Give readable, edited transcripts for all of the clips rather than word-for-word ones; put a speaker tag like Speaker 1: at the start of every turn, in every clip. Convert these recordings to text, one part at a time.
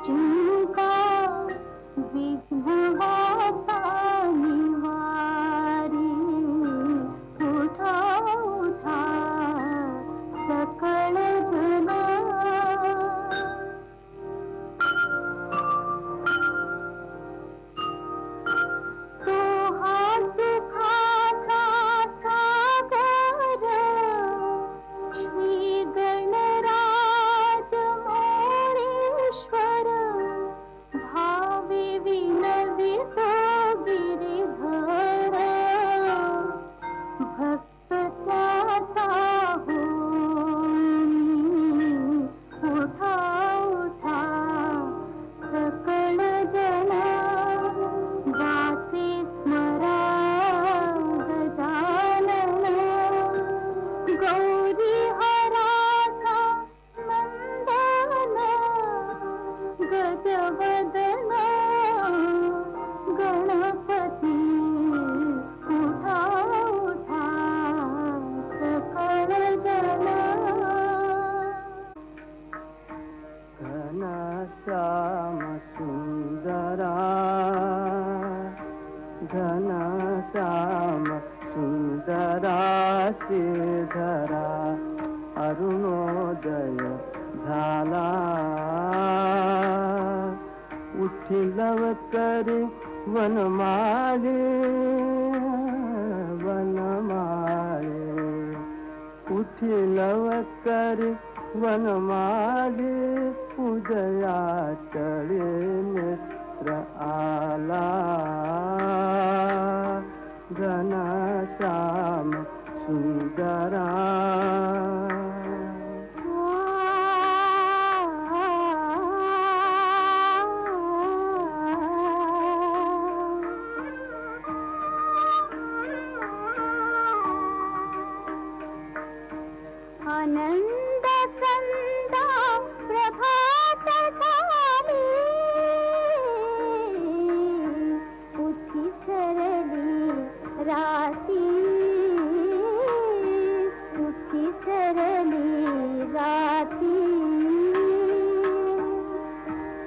Speaker 1: चिंका विघ्नहाता निवारी, उठा उठा सकळ जना। तो हा सुखाचा सागर, श्री गणराज मोरेश्वर, भावी विनवितो गिरिधर, भक्त त्याचा होई, उठा उठा सकळ जना। गाते स्मरा गजानन, गौरी हराचा नंदन, गजवदन गणपती, उठा उठा सकळ जना।
Speaker 2: घनश्याम सुंदरा, घनश्याम सुंदरा, श्रीधरा अरुणोदय झाला। उठिलव करी वनमाळे, वनमाळे, उठिलव करी वनमाळे, उदया चळे मित्र आला। घनश्याम सुंदरा,
Speaker 1: आनंद संदा प्रभात झाली, उठी सरली राती, उठी सरली राती।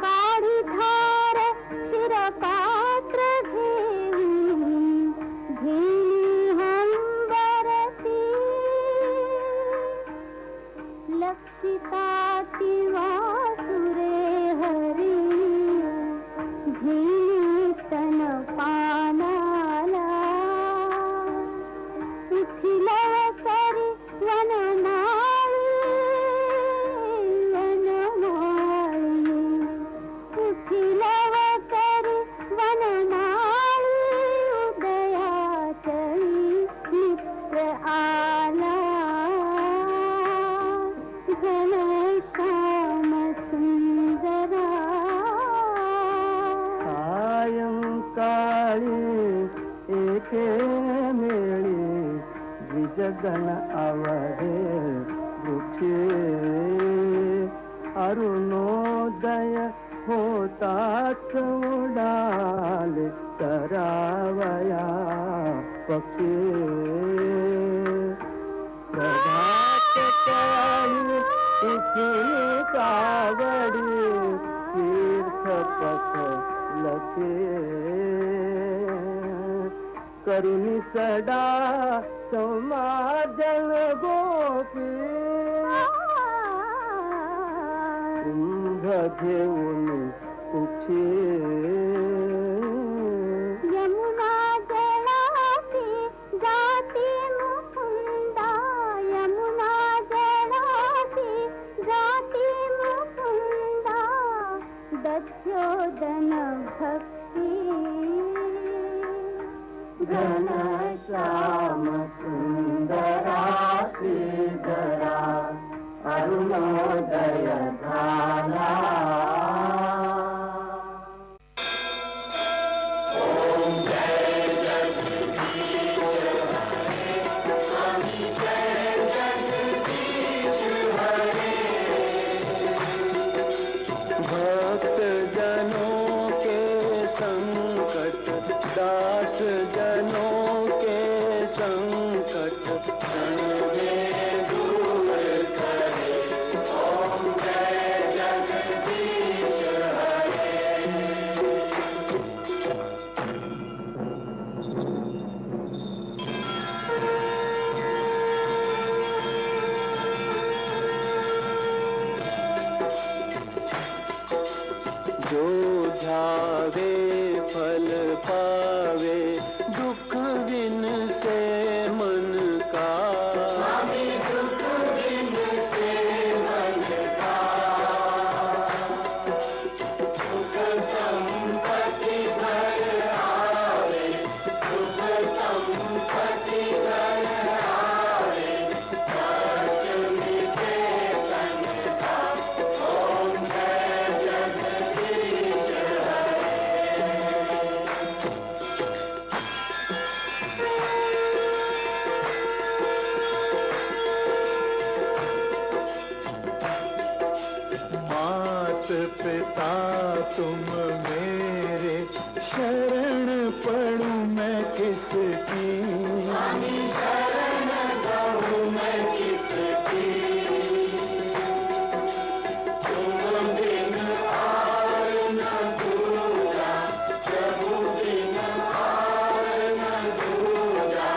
Speaker 1: काढी धार क्षीरपात्र घेऊन, घेऊन हंबरती, लक्षिता वासुरे हरी, घेतन पानाला। उठिलव करी वनमाळी, वनमाळी, उठिलव करी वनमाळी, उदया चळी मित्र आला। घनश्याम सुंदरा,
Speaker 2: सायंकाळी एके मेळी, द्विजगण आवरे वृक्षे, अरुणोदय होताच उडाले करावया पक्षी। प्रभात काळी उठली कावडी, तीर्थपथ लखे, करुणी सडा समाजन गोपी, कुंभ घेऊन उठी,
Speaker 1: यमुना जळाती जाती मुकुंदा, यमुना जळाती जाती मुकुंदा, दध्योदन भक्षी।
Speaker 2: घनश्याम सुंदरा, श्रीधरा अरुणोदय झाला। भक्त जनों के संकट, दास जनों के संकट, क्षण में दूर करे। ओम जय जगदीश। जो ध्यावे फल पावे, दुख बिन से मन का। स्वामी दुख बिन से मन का, सुख संपत्ति घर आवे, सुख संपत्ति घर आवे, कष्ट मिटे तन का। ओम जय जगदीश हरे। मात पिता तुम मेरे, शरण पड़ूं मैं किसकी। स्वामी शरण पड़ूं मैं किसकी, तुम बिन और न दूजा, प्रभु बिन और न दूजा,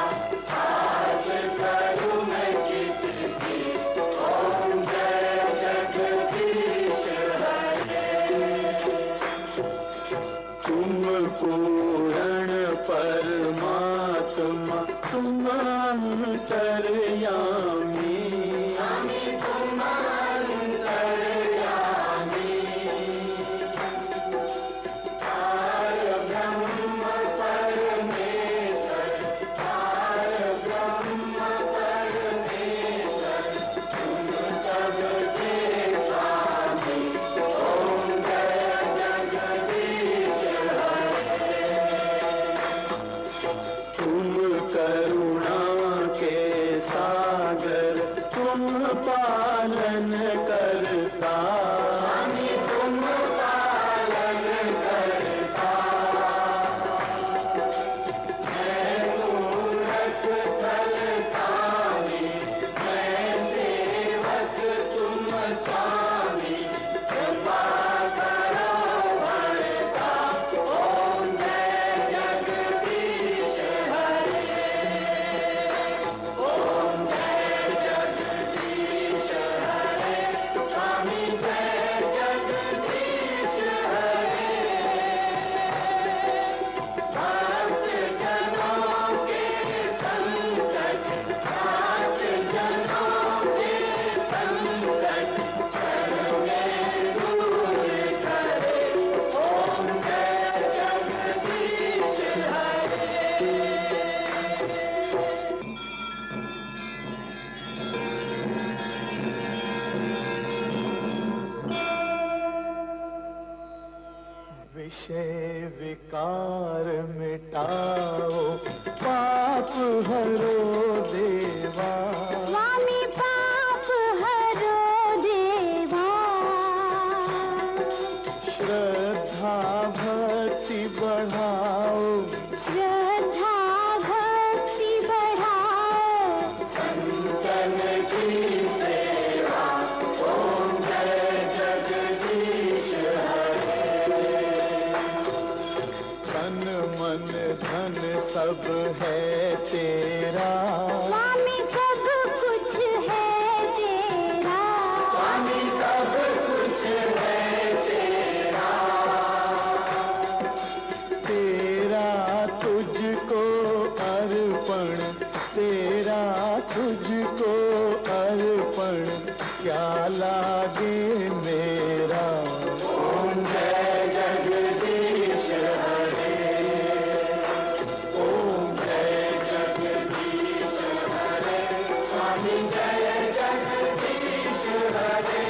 Speaker 2: हाथ करूं मैं किसकी। ओम जय जगदीश हरे। तुम पूर्ण परमात्मा, तुम अंतर्यामी। स्वामी तुम अंतर्यामी, पार ब्रह्म परमेश्वर, पार ब्रह्म परमेश्वर, तुम सबके स्वामी। ओम जय जगदीश हरे। तुम करुणा के सागर, तुम पालन करता। स्वामी तुम पालन करता, मैं मूरख फलदानी, मैं सेवक तुम स्वामी, कृपा करो भरता। ओम जय जगदीश हरे। ओम जय जगदीश हरे। स्वामी जय जगदीश हरे। सात जनों के संकट, सात जनों के संकट, क्षण में दूर करे। ओम जय जगदीश हरे। विषय विकार मिटाओ, पाप हरो देवा।
Speaker 1: स्वामी पाप हरो देवा,
Speaker 2: श्रद्धा भक्ति बढ़ाओ,
Speaker 1: श्रद्धा भक्ति बढ़ाओ,
Speaker 2: संतन की सेवा। ओम जय जगदीश हरे। तन मन धन सब है तेरा।
Speaker 1: स्वामी सब कुछ है तेरा।
Speaker 2: स्वामी सब कुछ है तेरा, तेरा तुझको अर्पण, तेरा तुझको अर्पण, क्या लागे मेरा। ओम जय जगदीश हरे। ओम जय जगदीश हरे। स्वामी जय जगदीश हरे।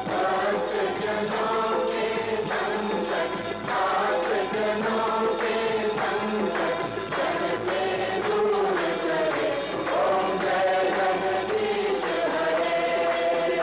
Speaker 2: सात जनों के संकट, सात जनों के संकट, क्षण में दूर करे। ओम जय जगदीश हरे।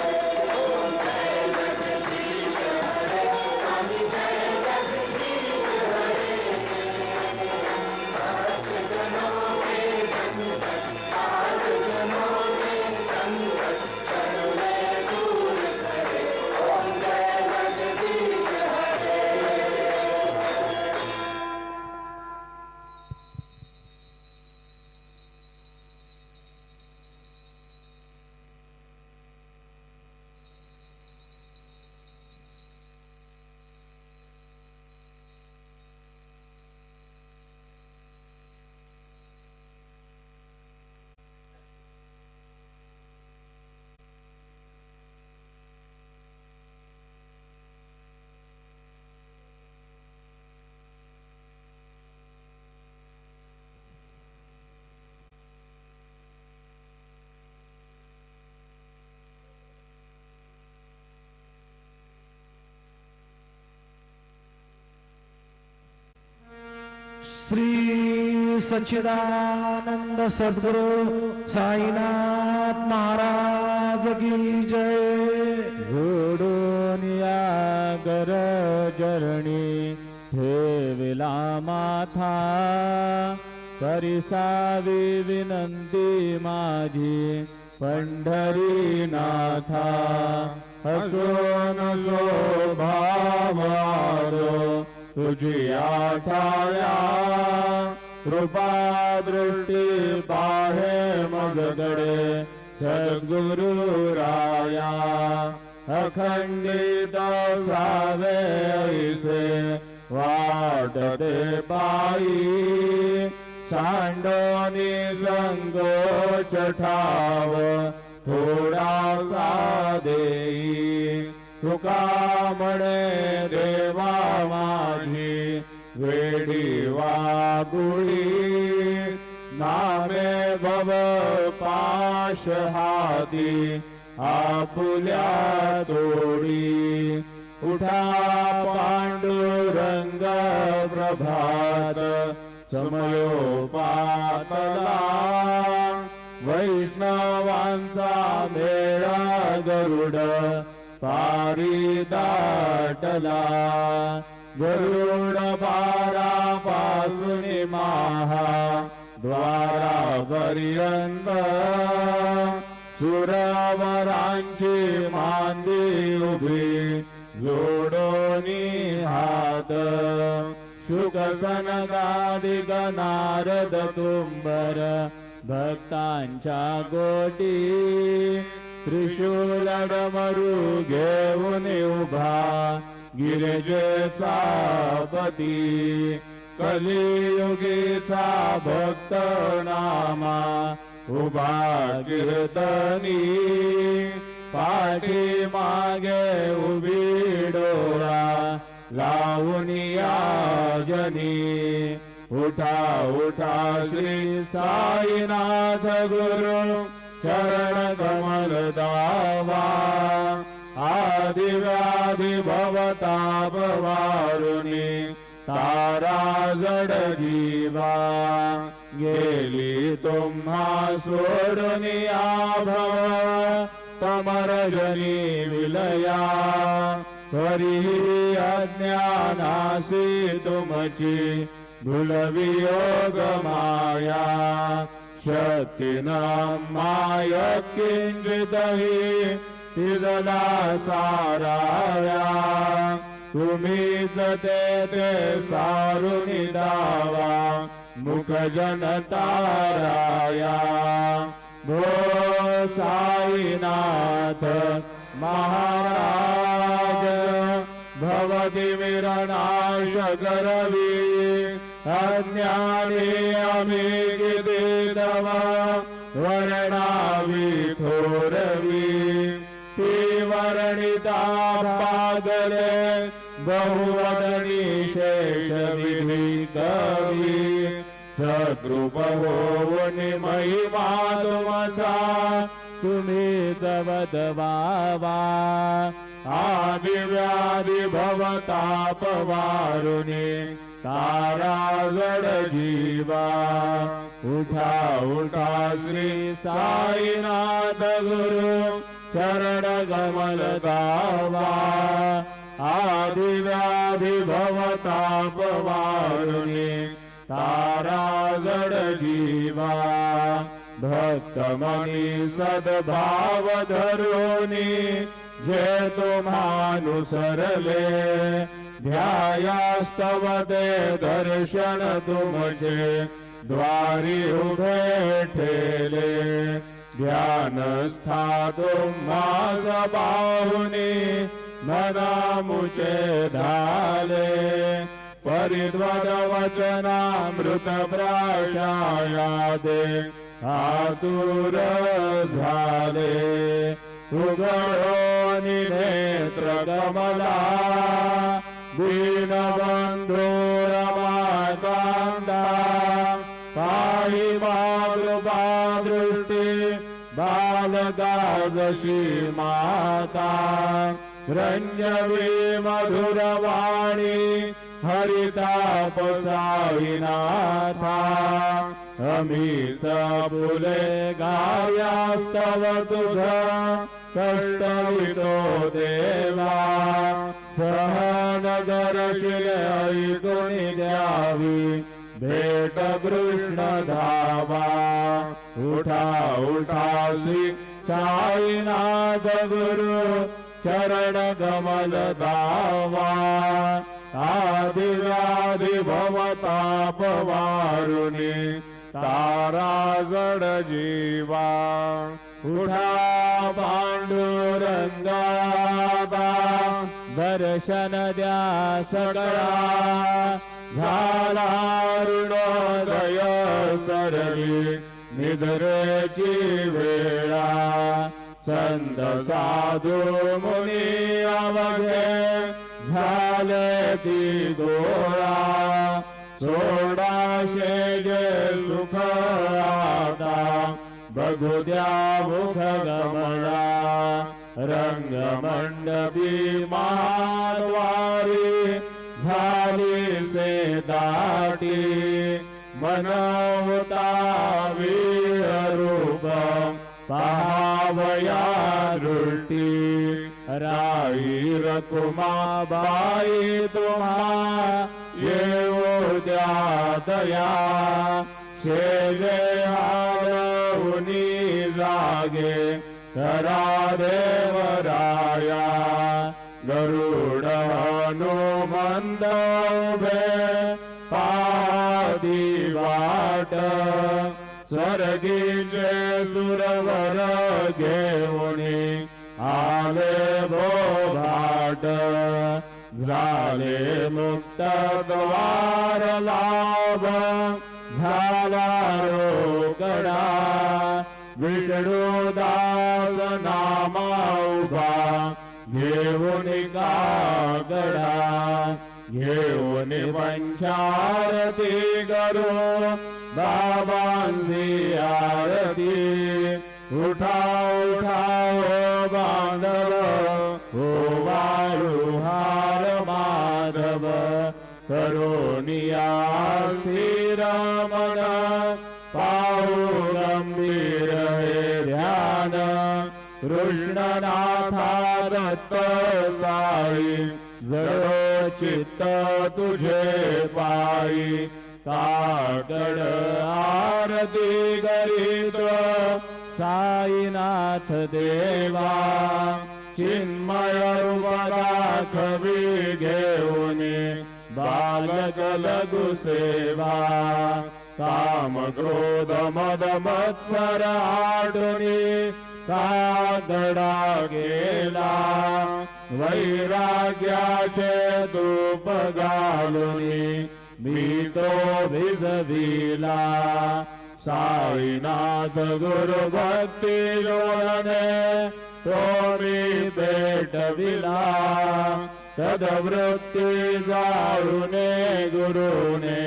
Speaker 3: श्री सच्चिदानंद सद्गुरु साईनाथ महाराज की जय।
Speaker 4: जोडून या गरजरणी ठेविला माथा, करिसावी विनंती माझी पंढरीनाथा। हसून शोभावारो तुझी आठाया, कृपा दृष्टी पाहे मगकडे सद्गुरु राया। अखंडित सावे ऐसे वाटते पायी, सांडोनी संकोच ठाव थोडासा देई। तुका म्हणे देवा माझी वेडी वागुळी, नामे भव पाश हाती आपुल्या तोडी। उठा पांडुरंग प्रभात समयोपातला, वैष्णवांचा मेळा गरुड पारी दाटला। गरुड पारापासून महा द्वारापर्यंत, सुरवरांची मांदी उभी जोडोनी हात। शुक सनकादिक नारद तुंबर भक्तांच्या गोटी, त्रिशूल डमरू घेऊन उभा गिरिजेचा पती। कलियुगीचा भक्त नामा उभा कीर्तनी, पाठी मागे उभी डोळा लावून याजनी। उठा उठा श्री साईनाथ गुरु चरण कमल दावा। आदि व्याधि भवताप वारुणी तारा जड जीवा। गेली तुम्हा सोडून आभव तमरजनी विलया। हरी अज्ञानासी तुमची भूलवियोग माया। शक्तीन माय किंचितही तिजला साराया। तुम्हीच ते सारुनी दावा मुख जनताराया। भो साईनाथ महाराज भवती विरनाश करवी। अज्ञानी आम्ही किती तव वर्णावी थोरवी। ती वर्णिता पागले बहुवदनी शेष विधी कवी। सद्रूप होऊन महिमा तुमचा तुम्ही जवद वावा। आदि व्याधि भवताप वारुणी तारा जड जीवा। उठा उठा श्री साईनाथ गुरु चरण कमल दावा। आदि व्याधि भवताप वारुणी तारा जड जीवा। भक्त मनी सद्भाव धरुनी जे तुम्हानुसरले। ध्यायास्तव ते दर्शन तुमचे द्वारी उभे ठेले। ध्यानस्था तुम्हास बाहुनी मना मुचे धाले। परिद्वद वचनामृत प्राशायादे आतुर झाले। उघडोनी नेत्र कमला दीनबंधू रमाकांता। पाहि मातृपा दृष्टी बालका जशी माता। रंजवी मधुरवाणी हरिताप साईनाथा अमीच फुले गायास्तव तुझ कष्टवितो देवा सहनगरशील ऐकून द्यावी भेट कृष्ण धावा उठा उठा श्री साईनाथ गुरु चरण कमल दावा आदिव्याधि भवताप वारुणी तारा जड जीवा उठा पांडुरंगादा दर्शन द्या सगळा झाला ऋणोदय सरली निद्रेची वेळा संत साधू मुनी अवघे झाले ती गोळा सोडाशे जे सुख आता बघू द्या मुख गमळा रंगमंडपी मानवारी झाली से दाटी मनवता वीररूप पाहावया दृष्टी राई रकुमाबाई तुम्हा येऊ द्या दया शेजे हालहुनी जागे करा देवराया गरुड हनुमंत उभे पादी वाट स्वर्गीचे सुरवर घेऊनी आले भोभाट झाले मुक्त द्वार लाभ झाला रोकडा विष्णुदास नामा उभा घेऊन कागडा घेऊन पंचारती करू बाबांची आरती उठा उठा हो बांधव हो वाळू हार माधव करोनिया श्रीरमण पाहू गंभीर हे ध्यान कृष्णनाथा दत्त साई जडो चित्त तुझे पायी काकड आरती करीत साईनाथ देवा चिन्मय रूपदाखवी घेऊन बालक लघु सेवा काम क्रोध मद मत्सर आडुनी कागडा गेला वैराग्याचे धूप घालुनी मी तो भिजविला साईनाथ गुरु भक्ती जोडणे तो मी भेटविला तदवृत्ती जाळूने गुरुने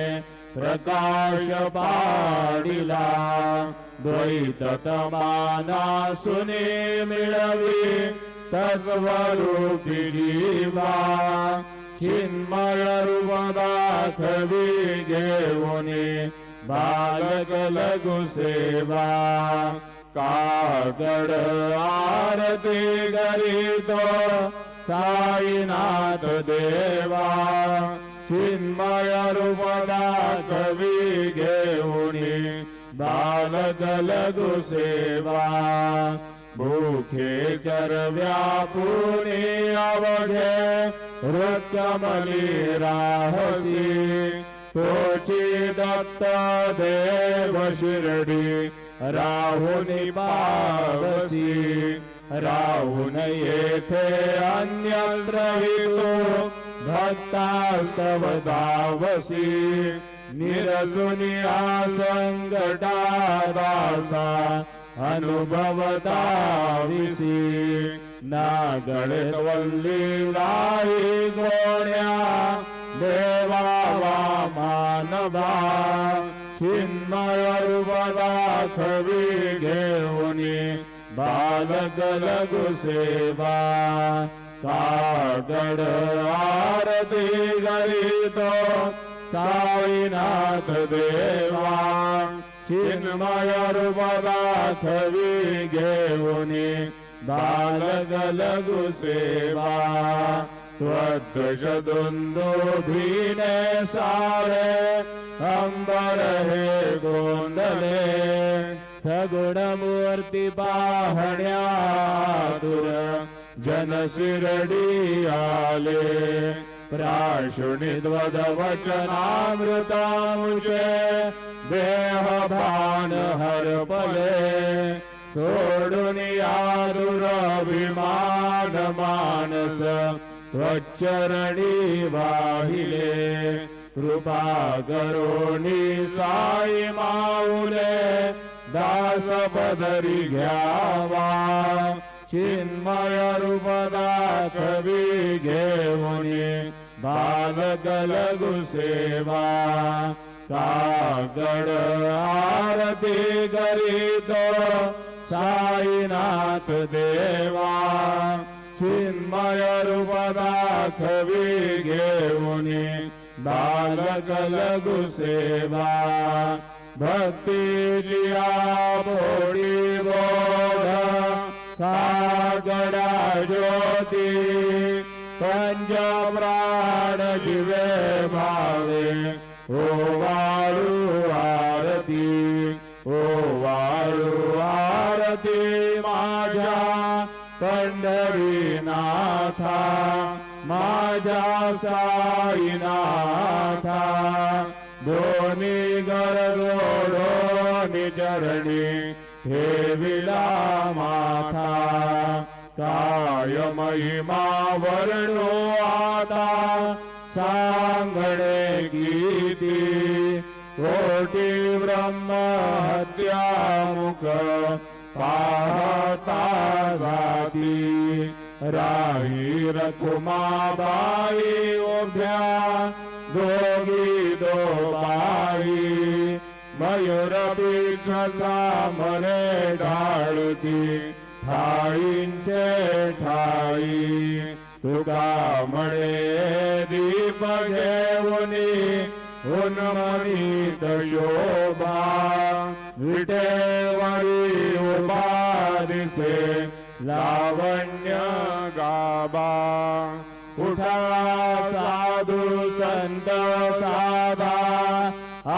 Speaker 4: प्रकाश पाडिला द्वैत तमाना सुने मिळवी तत्स्वरूपी जीवा चिन्मय रूप दाखवी घेऊने बालक लघु सेवा कागड आरती करीतो साईनाथ देवा चिन्मय रूप दाखवी घेऊनी बालक लघु सेवा भूखे चरव्या पुणे अवघे रक्कमली राहसी तोची दत्त देव शिरडी राहुनी पावसी राहुन येथे अन्यत्र हितो भक्तास्तव दावसी निरसुनिया संकटा दासा अनुभवताविसी नागळे वल्ली नाही गोण्या देवा मानवा चिन्मय रूप दाखवी घेऊनी बालक लघु सेवा कागड आरती करीतो साईनाथ देवा चिन्मय रूप दाखवी घेऊनी बालक लघु सेवा त्वदृश दुंदुभीने सारे अंबर हे गोंदले सगुण मूर्ती पाहण्यातुर जन शिरडी आले प्राशुनिद्वद वचनामृतामुचे देह भान हरपले सोडून आदुर अभिमान मानस त्वच्चरणी वाहिले कृपा करोनी साई माऊले दास पदरी घ्यावा चिन्मय रूप दाखवी घेऊनी बालक लघु सेवा कागड आरती करीतो साईनाथ देवा चिन्मय रूप दाखवी घेऊनी बालक लघु सेवा भक्ती जिया भोडी बोध कागडा ज्योती पंच प्राण जीवे भावे ओ वाळू आरती ओ वाळू आरती माझ्या पंढरीनाथा माझ्या साईनाथा दोन्ही गरजोडोनी चरणी ठेविला माथा काय महिमा वर्णो आता सांगणे गीती कोटी ब्रह्म हत्या मुख पाहता जाती राही रखुमाबाई उभ्या दोघी दो बाई मयूर पीछचा मरे ढाळती ठाईंचे ठाई तुका म्हणे दीप घेऊनी उन्मनीत शोभा विटेवरी उभा दिसे लावण्य गाबा उठा साधू संत साधा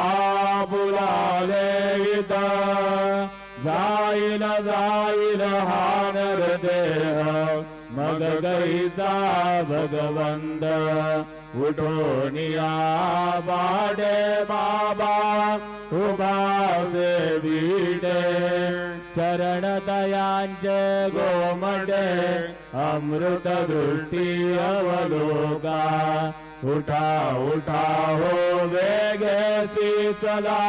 Speaker 4: आपुलाले इथं जाईल जाईल हा नरदेह मग गईचा भगवंत उठोनिया बाडे बाबा उभा सेविडे चरण दयांचे गोमडे अमृत दृष्टी अवलोका उठा उठा हो वेगेसी चला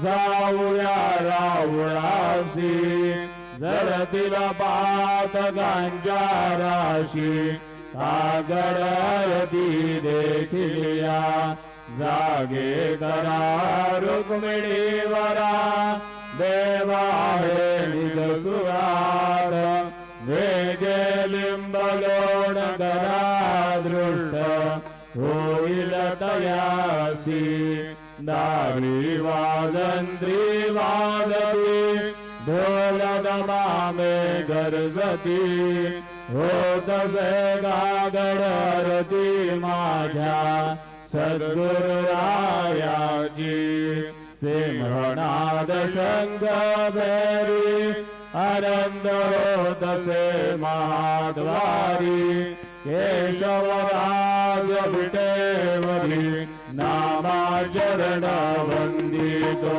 Speaker 4: जाऊया रावळासी जरतील पात गांजा राशी आगडती देखिलिया जागे करा रुक्मिणीवरा देवा हे निजसुरात वेगे लिंबलोण करा दृष्ट होईल तयासी दारी वाजंत्री वाजती ढोल दमामे गरजती होतसे गागड आरती माझ्या सद्गुरुरायाची सिंहनाद शंख भैरी आनंद होतसे महाद्वारी केशवराज विटेवरी नामाचरण वंदितो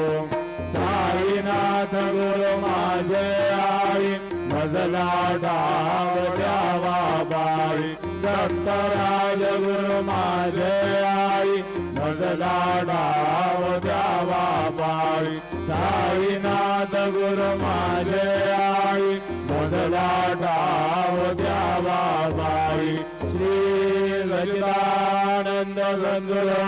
Speaker 4: साईनाथ गुरु माझे आई मजला डाव द्यावा बाई दत्तराज गुरु माझे आई मजला डाव द्यावा बाई साईनाथ गुरु माझे आई मजला डाव द्यावा बाई श्री ललितानंद सद्गुरु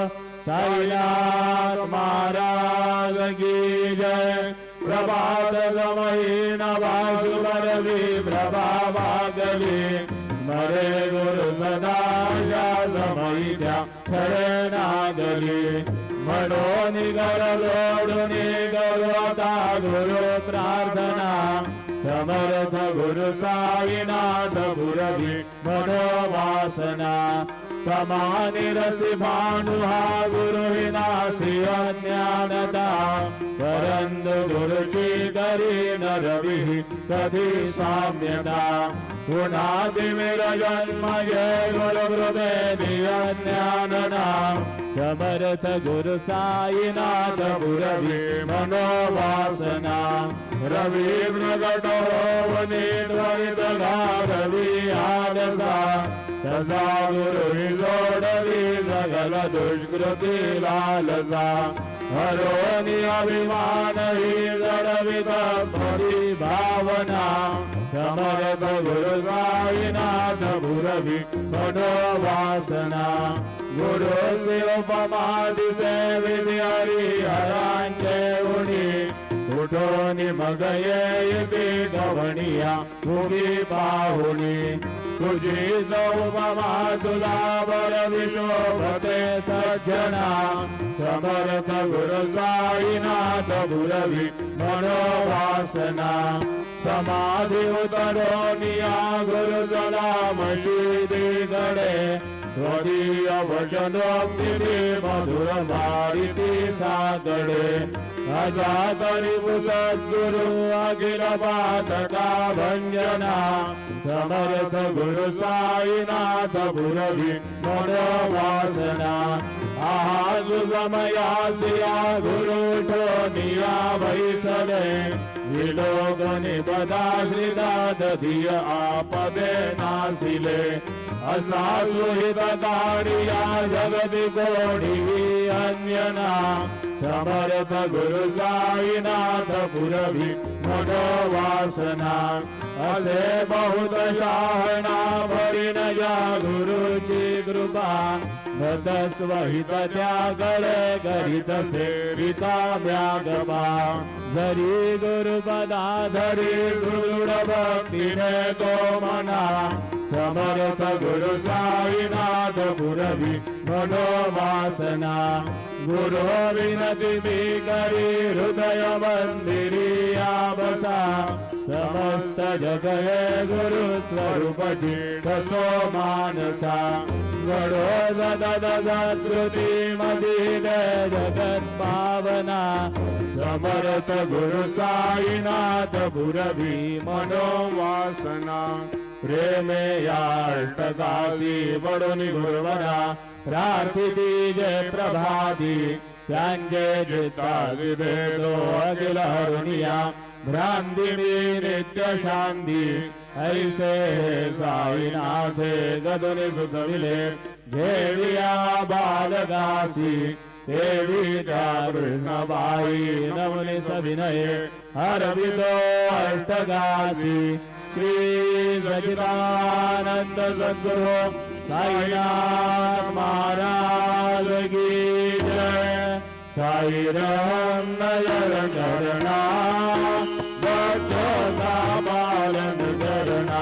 Speaker 4: साईनाथ महाराज की जय प्रभात समयी नवाशुभरवी प्रभा भागली हरे गुरु सदा शासमयी त्या शरणागली मनोनी गरलोडुनी गरुता गुरु प्रार्थना समर्थ गुरु साईनाथ गुरवी मनोवासना समानी रसी भानुहा गुरु विनाशी अज्ञानता परंतु गुरुची करी नरवी कधी साम्यता गुणादिमिर जन्म ये गुरु हृदय अज्ञानना समर्थ गुरु साईनाथ गुरवी मनोवासना रवि प्रगट होवनी त्वरित गारवी आरसा तसा गुरु जोडवी सगल दुष्कृती लालसा हरोनी अभिमान ही जडवित परी भावना समर्थ गुरु साईनाथ गुरवी मनोवासना गुरु उपमा दिसे विधी हरी हरांचे उणी उठोनी मग येती गवणिया उगी पाहुणी तुझी उपमा तुला बर विशोभते सज्जना समर्थ गुरु साईनाथ गुरवी मनोवासना समाधी उतरोनिया गुरु जलामशी गडे त्वदीय वचनोक्ती मधुर मारिती सागडे अजा तरी सद्गुरु अखिल पातका भंजना समर्थ गुरु साईनाथ गुरवी मनोवासना आजु समयासिया गुरु ठोनिया वैसले विलोकनि पदाश्रिता दधिय आपदे नासिले असा सुहित कारिया जगति कोणी अन्यना समर्थ गुरु साईनाथ गुरवी मनोवासना असे बहुत शाहना भरीन या गुरुची कृपा नतस्वहित त्यागळे करीत सेविता व्यागमा जरी गुरुपदा धरी दृढ भक्तीने तो मना समर्थ गुरु साईनाथ गुरवी मनोवासना गुरु विनती मी करी हृदय मंदिरी बसा समस्त जग हे गुरु स्वरूप कसो मानसा गडो सततृती मधील जगत पावना समर्थ गुरु साईनाथ गुरवी मनोवासना प्रेमे याष्टकासी बडोनी गुरुवरा प्रार्थिती जय प्रभाती त्यांचे चित्ता विभेदो अखिल हरुनिया भ्रांती नित्य शांती ऐसे साईनाथे गदुनि सुचविले जेविया बालगासी देवी त्या कृष्णबाई नमुनि सविनये हरवितो अष्टगासी श्री सच्चिदानंद सद्गुरु साईनाथ महाराज की जय। साई राम नजर करना बच्चों का पालन करना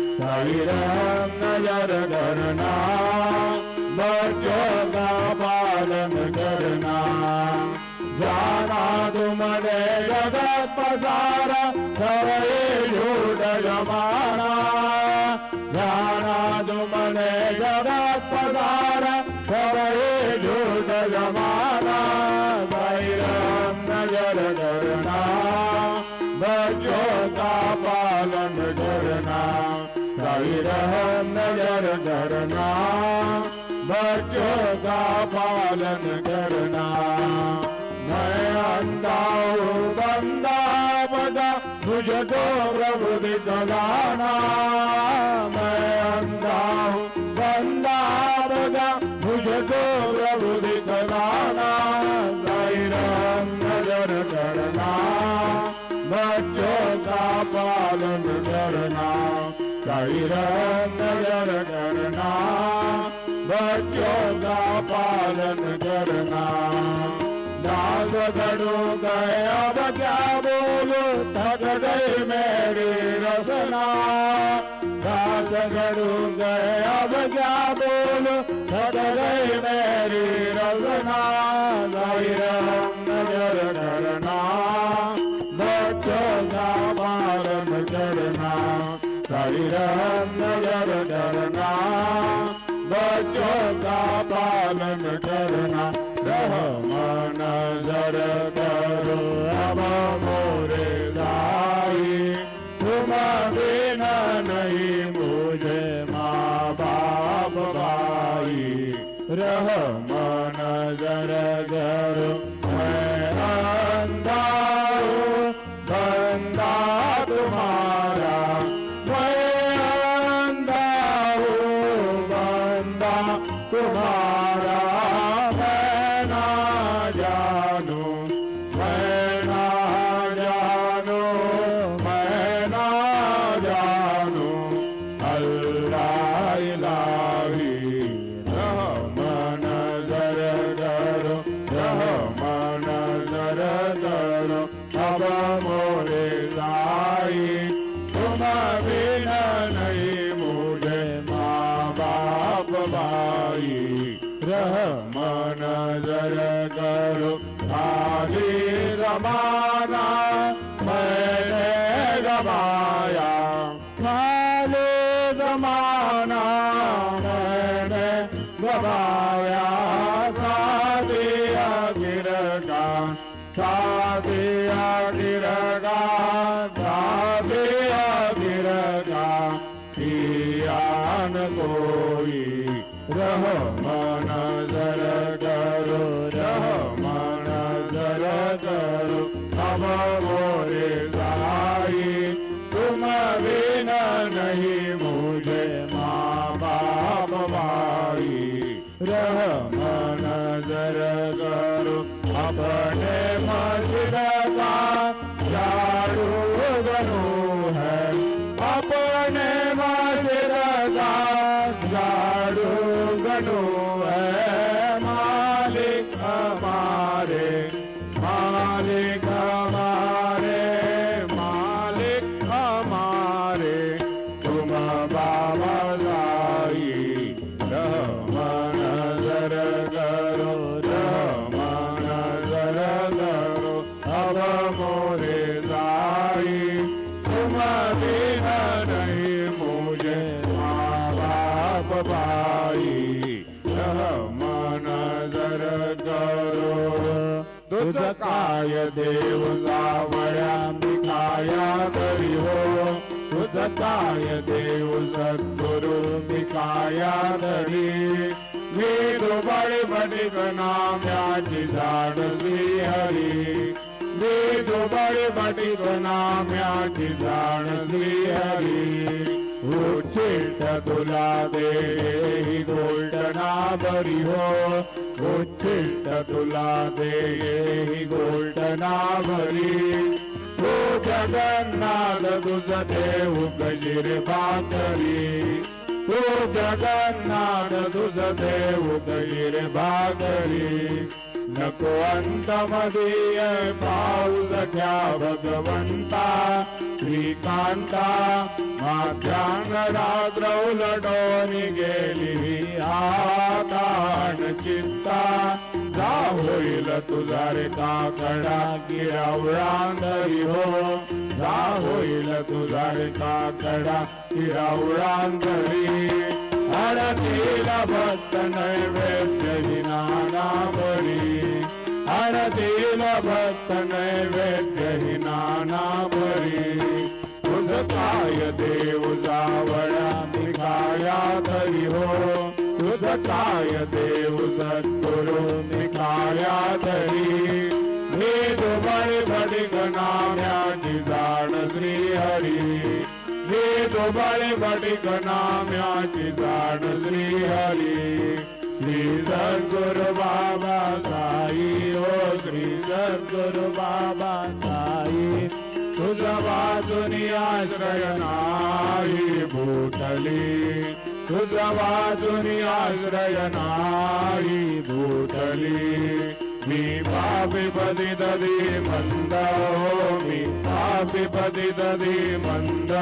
Speaker 4: साई राम नजर करना बच्चों का पालन करना जाना तुमने जगत पसारा सवरे झूठ जमाना जाना तुमने जगत पसारा सवरे झूठ जमाना साई राम नजर करना बच्चों का पालन करना साई राम नजर करना बच्चों का पालन करना मैं अंधा हूँ बंदा बदा मुझको प्रभु दिखलाना मैं अंधा हूँ बंदा बदा मुझको प्रभु दिखलाना साई राम नजर करना बच्चों का पालन करना साई राम नजर करना बच्चों का पालन करना दास गढ़ो गए अब क्या बोलो थक गई मेरी रसना दास झगड़ू गए अब क्या बोलो थक गई मेरी रचना साई राम नजर करना बच्चों का पालन करना साई राम नजर करना बच्चों का पालन करना रहम नजर करो अब मोरे दाई तुम बिना नहीं मुझे माँ बाप भाई रहम नजर करो मैं अंधा हूँ बंदा तुम्हारा मैं अंधा हूँ बंदा तुम्हारा मैं ना जानू मैं ना जानू मैं ना जानू अल्लाह इलाही रहम नजर करो रहम नजर करो अब मोरे साई तुम बिना नहीं मुझे माँ बाप भाई रहम नजर करो खाली रमाना मैंने गवाया खाली रमाना मैंने गवाया सादिया गिरगा सादिया गिरगा सादिया गिरगा कियान कोई रहम नजर करो रहम नजर करो अब मोरे साई तुम बिना नहीं मुझे माँ बाप भाई रहम नजर करो अपने मस्जिद का झाड़ू बनू है अपने मस्जिद का झाड़ू बनू है मालिक हमारे मालिक हमारे मालिक हमारे तुम बाबा साई रहम नजर करो रहम नजर करो अब मोरे साई तुम बिना नहीं मुझे माँ बाप भाई रहम नजर करो तुझ काय देव सावळ्या मिखाया तरी हो तुझ काय देव सद्गुरु मिखाया तरी मी दुबळी बडिक नाम्याची झाड श्री हरी मी दुबळी बडिक नाम्याची झाड श्री हरी उच्चिष्ट तुला दे ही गोल्डना बरी हो उच्चिष्ट तुला दे ही गोल्डना बरी तू जगन्नाथ तुझ देव कशीर भाकरी तू जगन्नाथ तुझ देव कशीर भाकरी नको अंत मदीय पाऊस घ्या भगवंता श्रीकांता माध्यान रात्र उलटोनी गेली आतान चित्ता जा होईल तुझा रे काकडा किरावळांधरी हो जा होईल तुझा रे काकडा किरावळांधरी हरतीला भक्त नैवेद्य ही नाना बरी हरतीला भक्त नैवेद्य ही नाना बरी तुझ काय देव जावळा निघाया तरी हो तुझ काय देव सद्गुरु निघाया तरी हे दुबळी बडिक नाम्याची झाड श्री हरी हे दुबळी बडिक नाम्याची झाड श्री हरी श्री सद्गुरु बाबा साई हो श्री सद्गुरु बाबा साई तुझ वाचुनी आश्रय नाही भूतली तुझ वाचुनी आश्रय नाही भूतली मी पापी पतित मंद मी पापी पतित मंद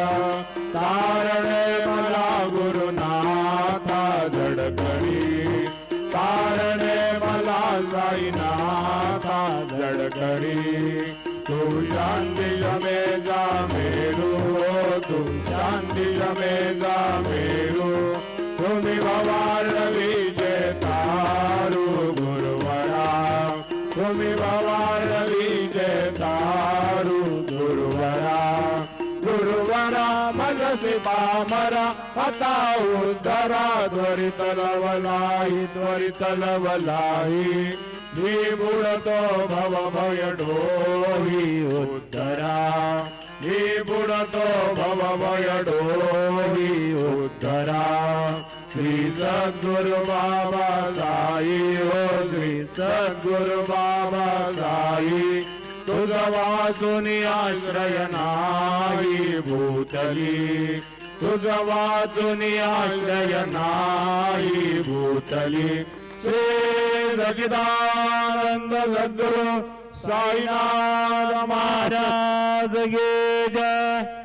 Speaker 4: तारणे मला गुरुनाथा धडकडी तारणे मला साईनाथा धडकडी तू शांती जमे जा मेरू तू शांती जमे जा मेरू तुम्ही भवार विजय तारू गुरुवरा तुम्ही भवार विजय तारू गुरुवरा गुरुवरा मनसी पामरा आता उद्धरा त्वरित लवलाही मी बुडतो भव भय डोही उद्धरा मी बुडतो भव भय डोही उद्धरा श्री सद्गुरु बाबा साई हो श्री सद्गुरु बाबा साई तुझ वाचून आश्रय नाही भूतली तुझ वाचून आश्रय नाही भूतली श्री सच्चिदानंद सद्गुरु साईनाथ महाराज की जय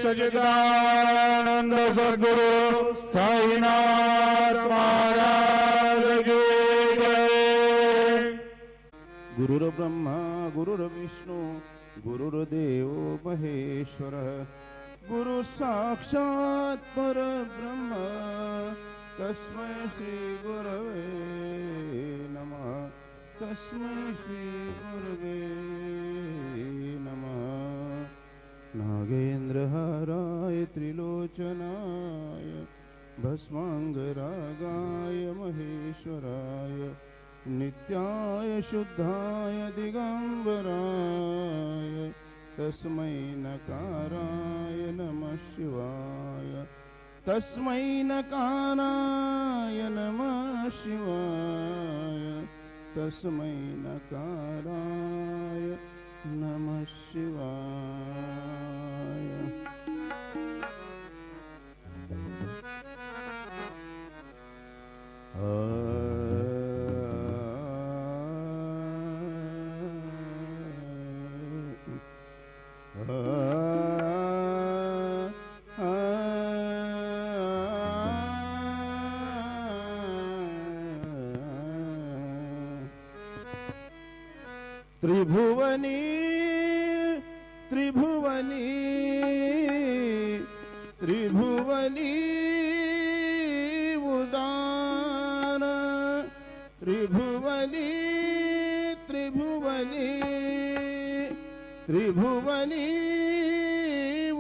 Speaker 4: सच्चिदानंद सद्गुरु साईनाथ महाराज की जय
Speaker 5: गुरुर्ब्रह्मा गुरुर्विष्णू गुरुर्देव महेश्वर गुरु साक्षात् परब्रह्म तस्मै श्री गुरवे नमः तस्मै श्री गुरवे नमः नागेन्द्रहाराय त्रिलोचनाय भस्माङ्गरागाय महेश्वराय नित्याय शुद्धाय दिगम्बराय तस्मै नकाराय नमः शिवाय तस्मै नकाराय नमः शिवाय तस्मै नकाराय नमः शिवाय त्रिभुवनी त्रिभुवनी त्रिभुवनी उदान त्रिभुवनी त्रिभुवनी त्रिभुवनी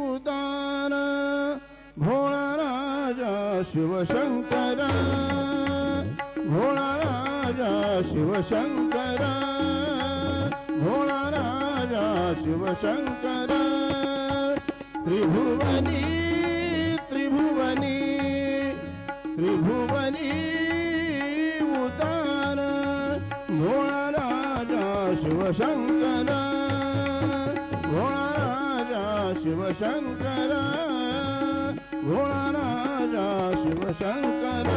Speaker 5: उदान भोळा राजा शिवशंकर भोळा राजा शिवशंकर भोळा राजा शिवशंकर त्रिभुवनी त्रिभुवनी त्रिभुवनी उदान भोळा राजा शिवशंकर भोळा राजा शिवशंकर भोळा राजा शिवशंकर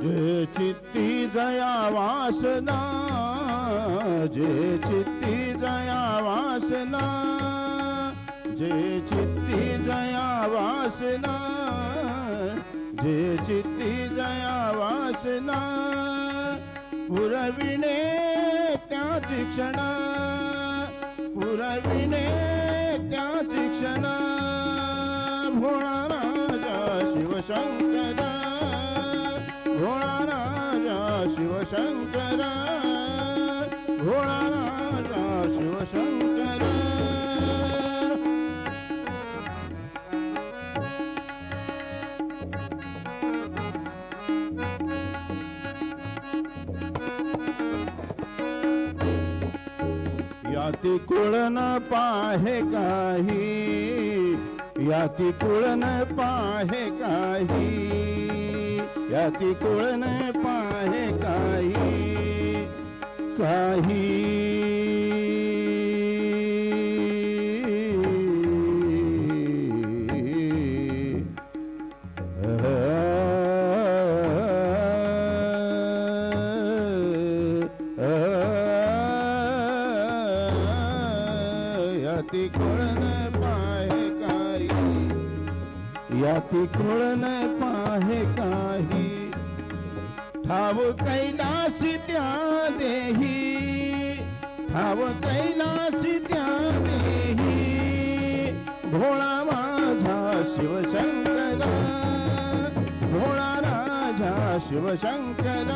Speaker 5: जे चित्ती जया वासना जे चित्ती जया वासना जे चित्ती जया वासना जे चित्ती जया वासना पुरविणे त्याची क्षण पुरविणे त्याची क्षण शिवशंकर भोळा राजा शिवशंकर भोळा राजा शिवशंकर याती कुळन पाहे काही याती कुळन पाहे काही याती कुळन पाहे काही काही याती कुळन पाहे काही याती कुळन पाहे काही ठाव कैलासी त्या देही ठाव कैलासी त्या देही भोळा माझा शिवशंकर भोळा राजा शिवशंकर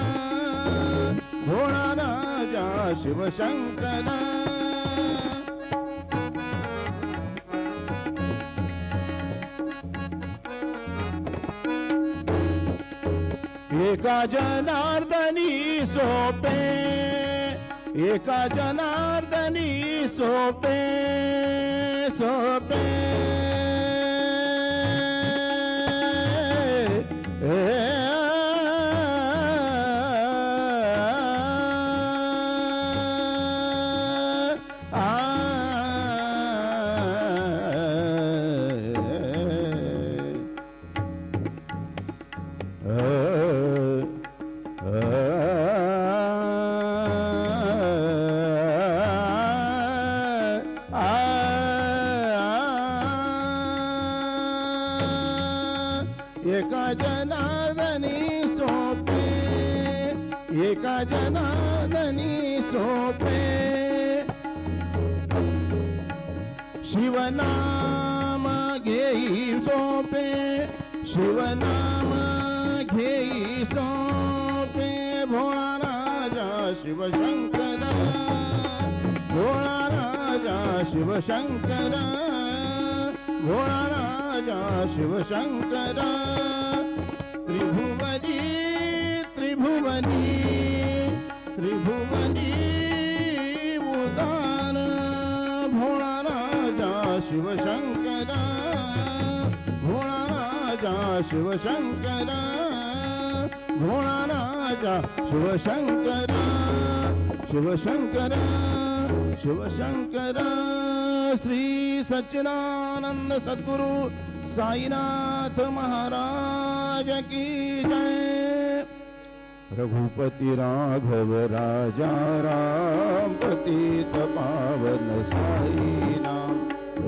Speaker 5: भोळा राजा शिवशंकर एका जनार्दनी सोपे एका जनार्दनी सोपे सोपे एका जनार्दनी सोपे एका जनार्दनी सोपे शिवनाम घेई सोपे शिवनाम घेई सोपे भोळा राजा शिवशंकर भोळा राजा शिवशंकर भोळा राजा शिवशंकर त्रिभुवनी त्रिभुवनी त्रिभुवनी उदार भोळा राजा शिवशंकर भोळा राजा शिवशंकर भोळा राजा शिवशंकर शिवशंकर शिवशंकर श्री सच्चिदानंद सद्गुरु साईनाथ महाराज की जय। रघुपति राघव राजा राम पतित पावन साई नाम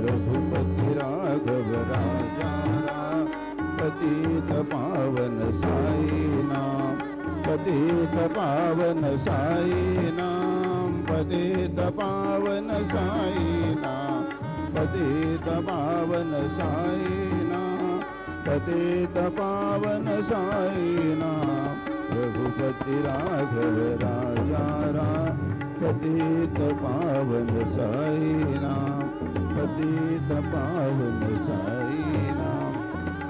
Speaker 5: रघुपति राघव राजा राम पतित पावन साई नाम पतित पावन साई नाम पतित पावन साई नाम पतित पावन साई नाम पतित पावन साई नाम रघुपति राघव राजा राम पतित पावन साई नाम पतित पावन साई नाम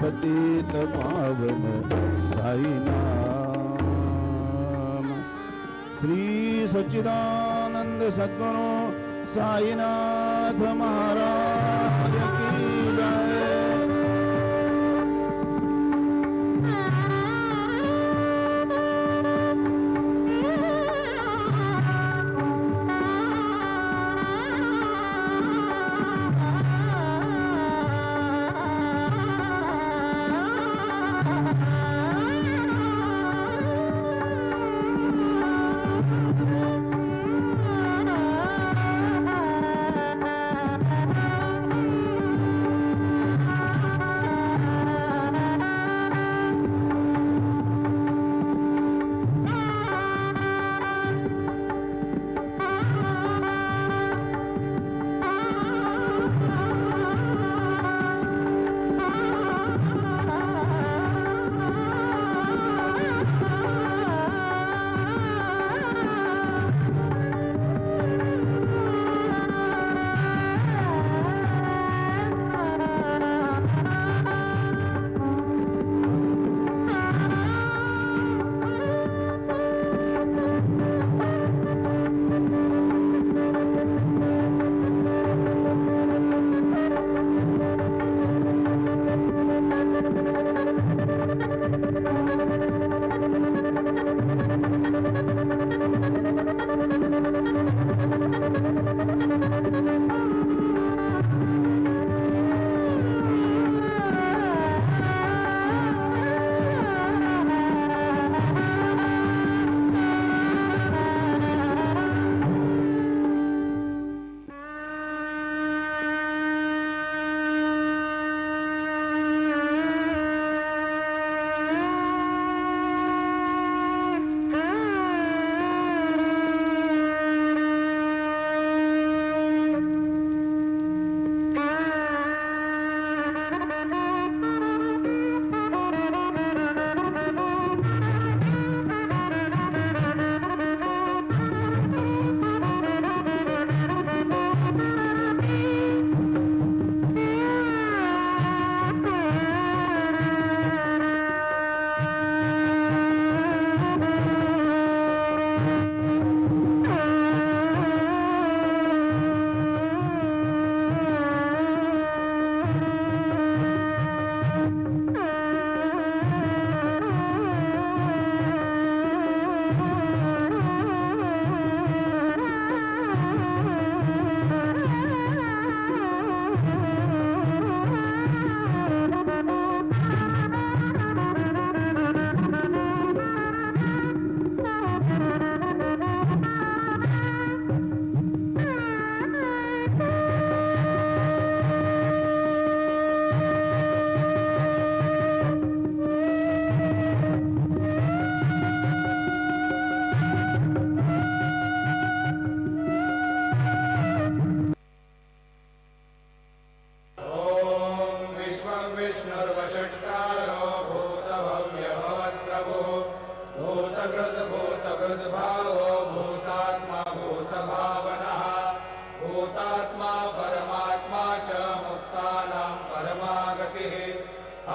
Speaker 5: पतित पावन साई नाम। श्री सच्चिदानंद सद्गुरु साईनाथ महाराज की जय।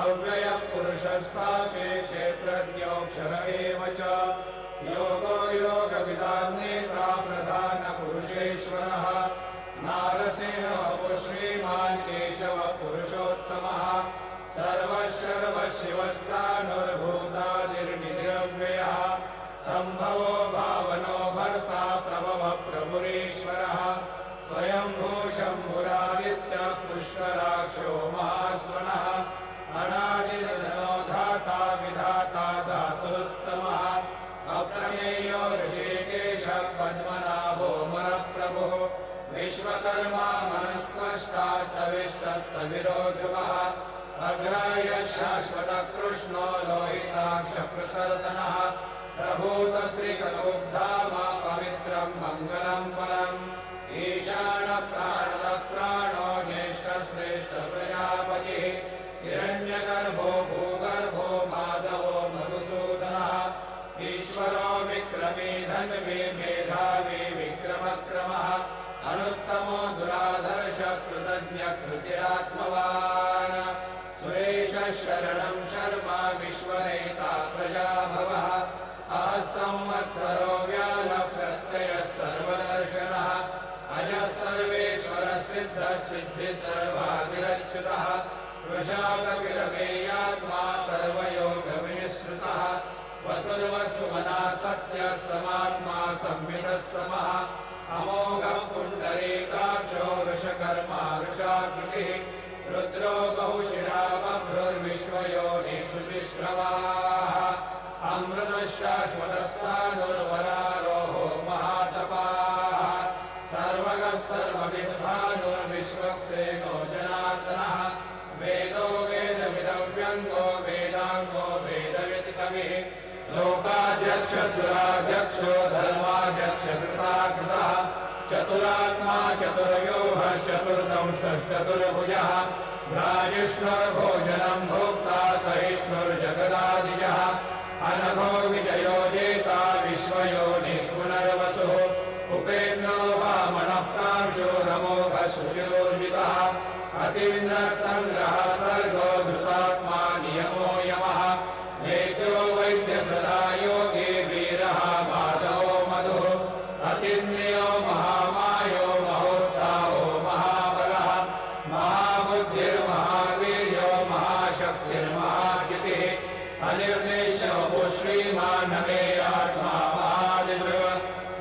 Speaker 2: अव्ययः पुरुषः साक्षी क्षेत्रज्ञोऽक्षर एव च योगो योगविदां नेता प्रधानपुरुषेश्वरः नारसिंहः श्रीमान् केशवः पुरुषोत्तमः सर्वशिवस्तानुर्भूतादिर्निरव्ययः सम्भवो भावनो भर्ता प्रभवः प्रभुरीश्वरः स्वयंभू शम्भुरादित्यः पुष्कराक्षो महास्वनः अनादिर्धनो धाता विधाता धातुरुत्तमः अप्रमेयो ऋषिकेशः पद्मनाभो मनःप्रभुः विश्वकर्मा मनस्त्वष्टा स्तविष्टस्तविरो ध्रुवः अग्राय शाश्वतः कृष्णो लोहिताक्षप्रतर्दनः प्रभूतश्रीकरोद्धाम पवित्रं मङ्गलं परम् ईशानः प्राणदः प्राणो ज्येष्ठश्रेष्ठ प्रजापतिः हिरण्यगर्भो भूगर्भो माधवो मधुसूदनः ईश्वरो विक्रमी धन्वी मेधावी विक्रमक्रमः अनुत्तमो दुराधर्ष कृतज्ञ कृतिरात्मवान् सुरेशः शरणं शर्मा विश्वनेता प्रजाभवः असंवत्सरो व्यालः प्रत्ययः सर्वदर्शनः अजः सर्वेश्वरः सिद्धः सिद्धिः सर्वादिरच्युतः वृषाकपिलमेयात्मा सर्वयोगविनिश्रुतः वसुर्वसुमना सत्यः समात्मा संविदः समः अमोघः पुण्डरीकाक्षो वृषकर्मा वृषाकृतिः रुद्रो बहुशिरा बभ्रुर्विश्वयोनिषु जिश्रवाः अमृतशाश्वतस्तानुर्वरारोहो महातपाः सर्वगः सर्वविद्भानुर्विश्वक्सेनो जनार्दनः वेदो वेदविदव्यङ्गो वेदाङ्गो वेदवित्कविः लोकाध्यक्षसुराध्यक्षो धर्माध्यक्ष कृताकृतः चतुरात्मा चतुर्व्यूहश्चतुर्दंशश्चतुर्भुजः भ्राजिष्णुर्भोजनं भोक्ता सहिष्णुर्जगदादिजः अनघो विजयो जेता विश्वयोनिः पुनर्वसुः उपेन्द्रो वामनः प्रांशोरमोघः शुचिरोर्जितः अतीन्द्रः सङ्ग्रहः सर्गो धृतात्मा नियमो यमः वेद्यो वैद्य सदा योगी वीरः माधवो मधुः अतीन्द्रियो महामायो महोत्साहो महाबलः महाबुद्धिर्महावीर्यो महाशक्तिर्महाद्युतिः अनिर्देशो श्रीमान् मे आत्मा महादिद्रुव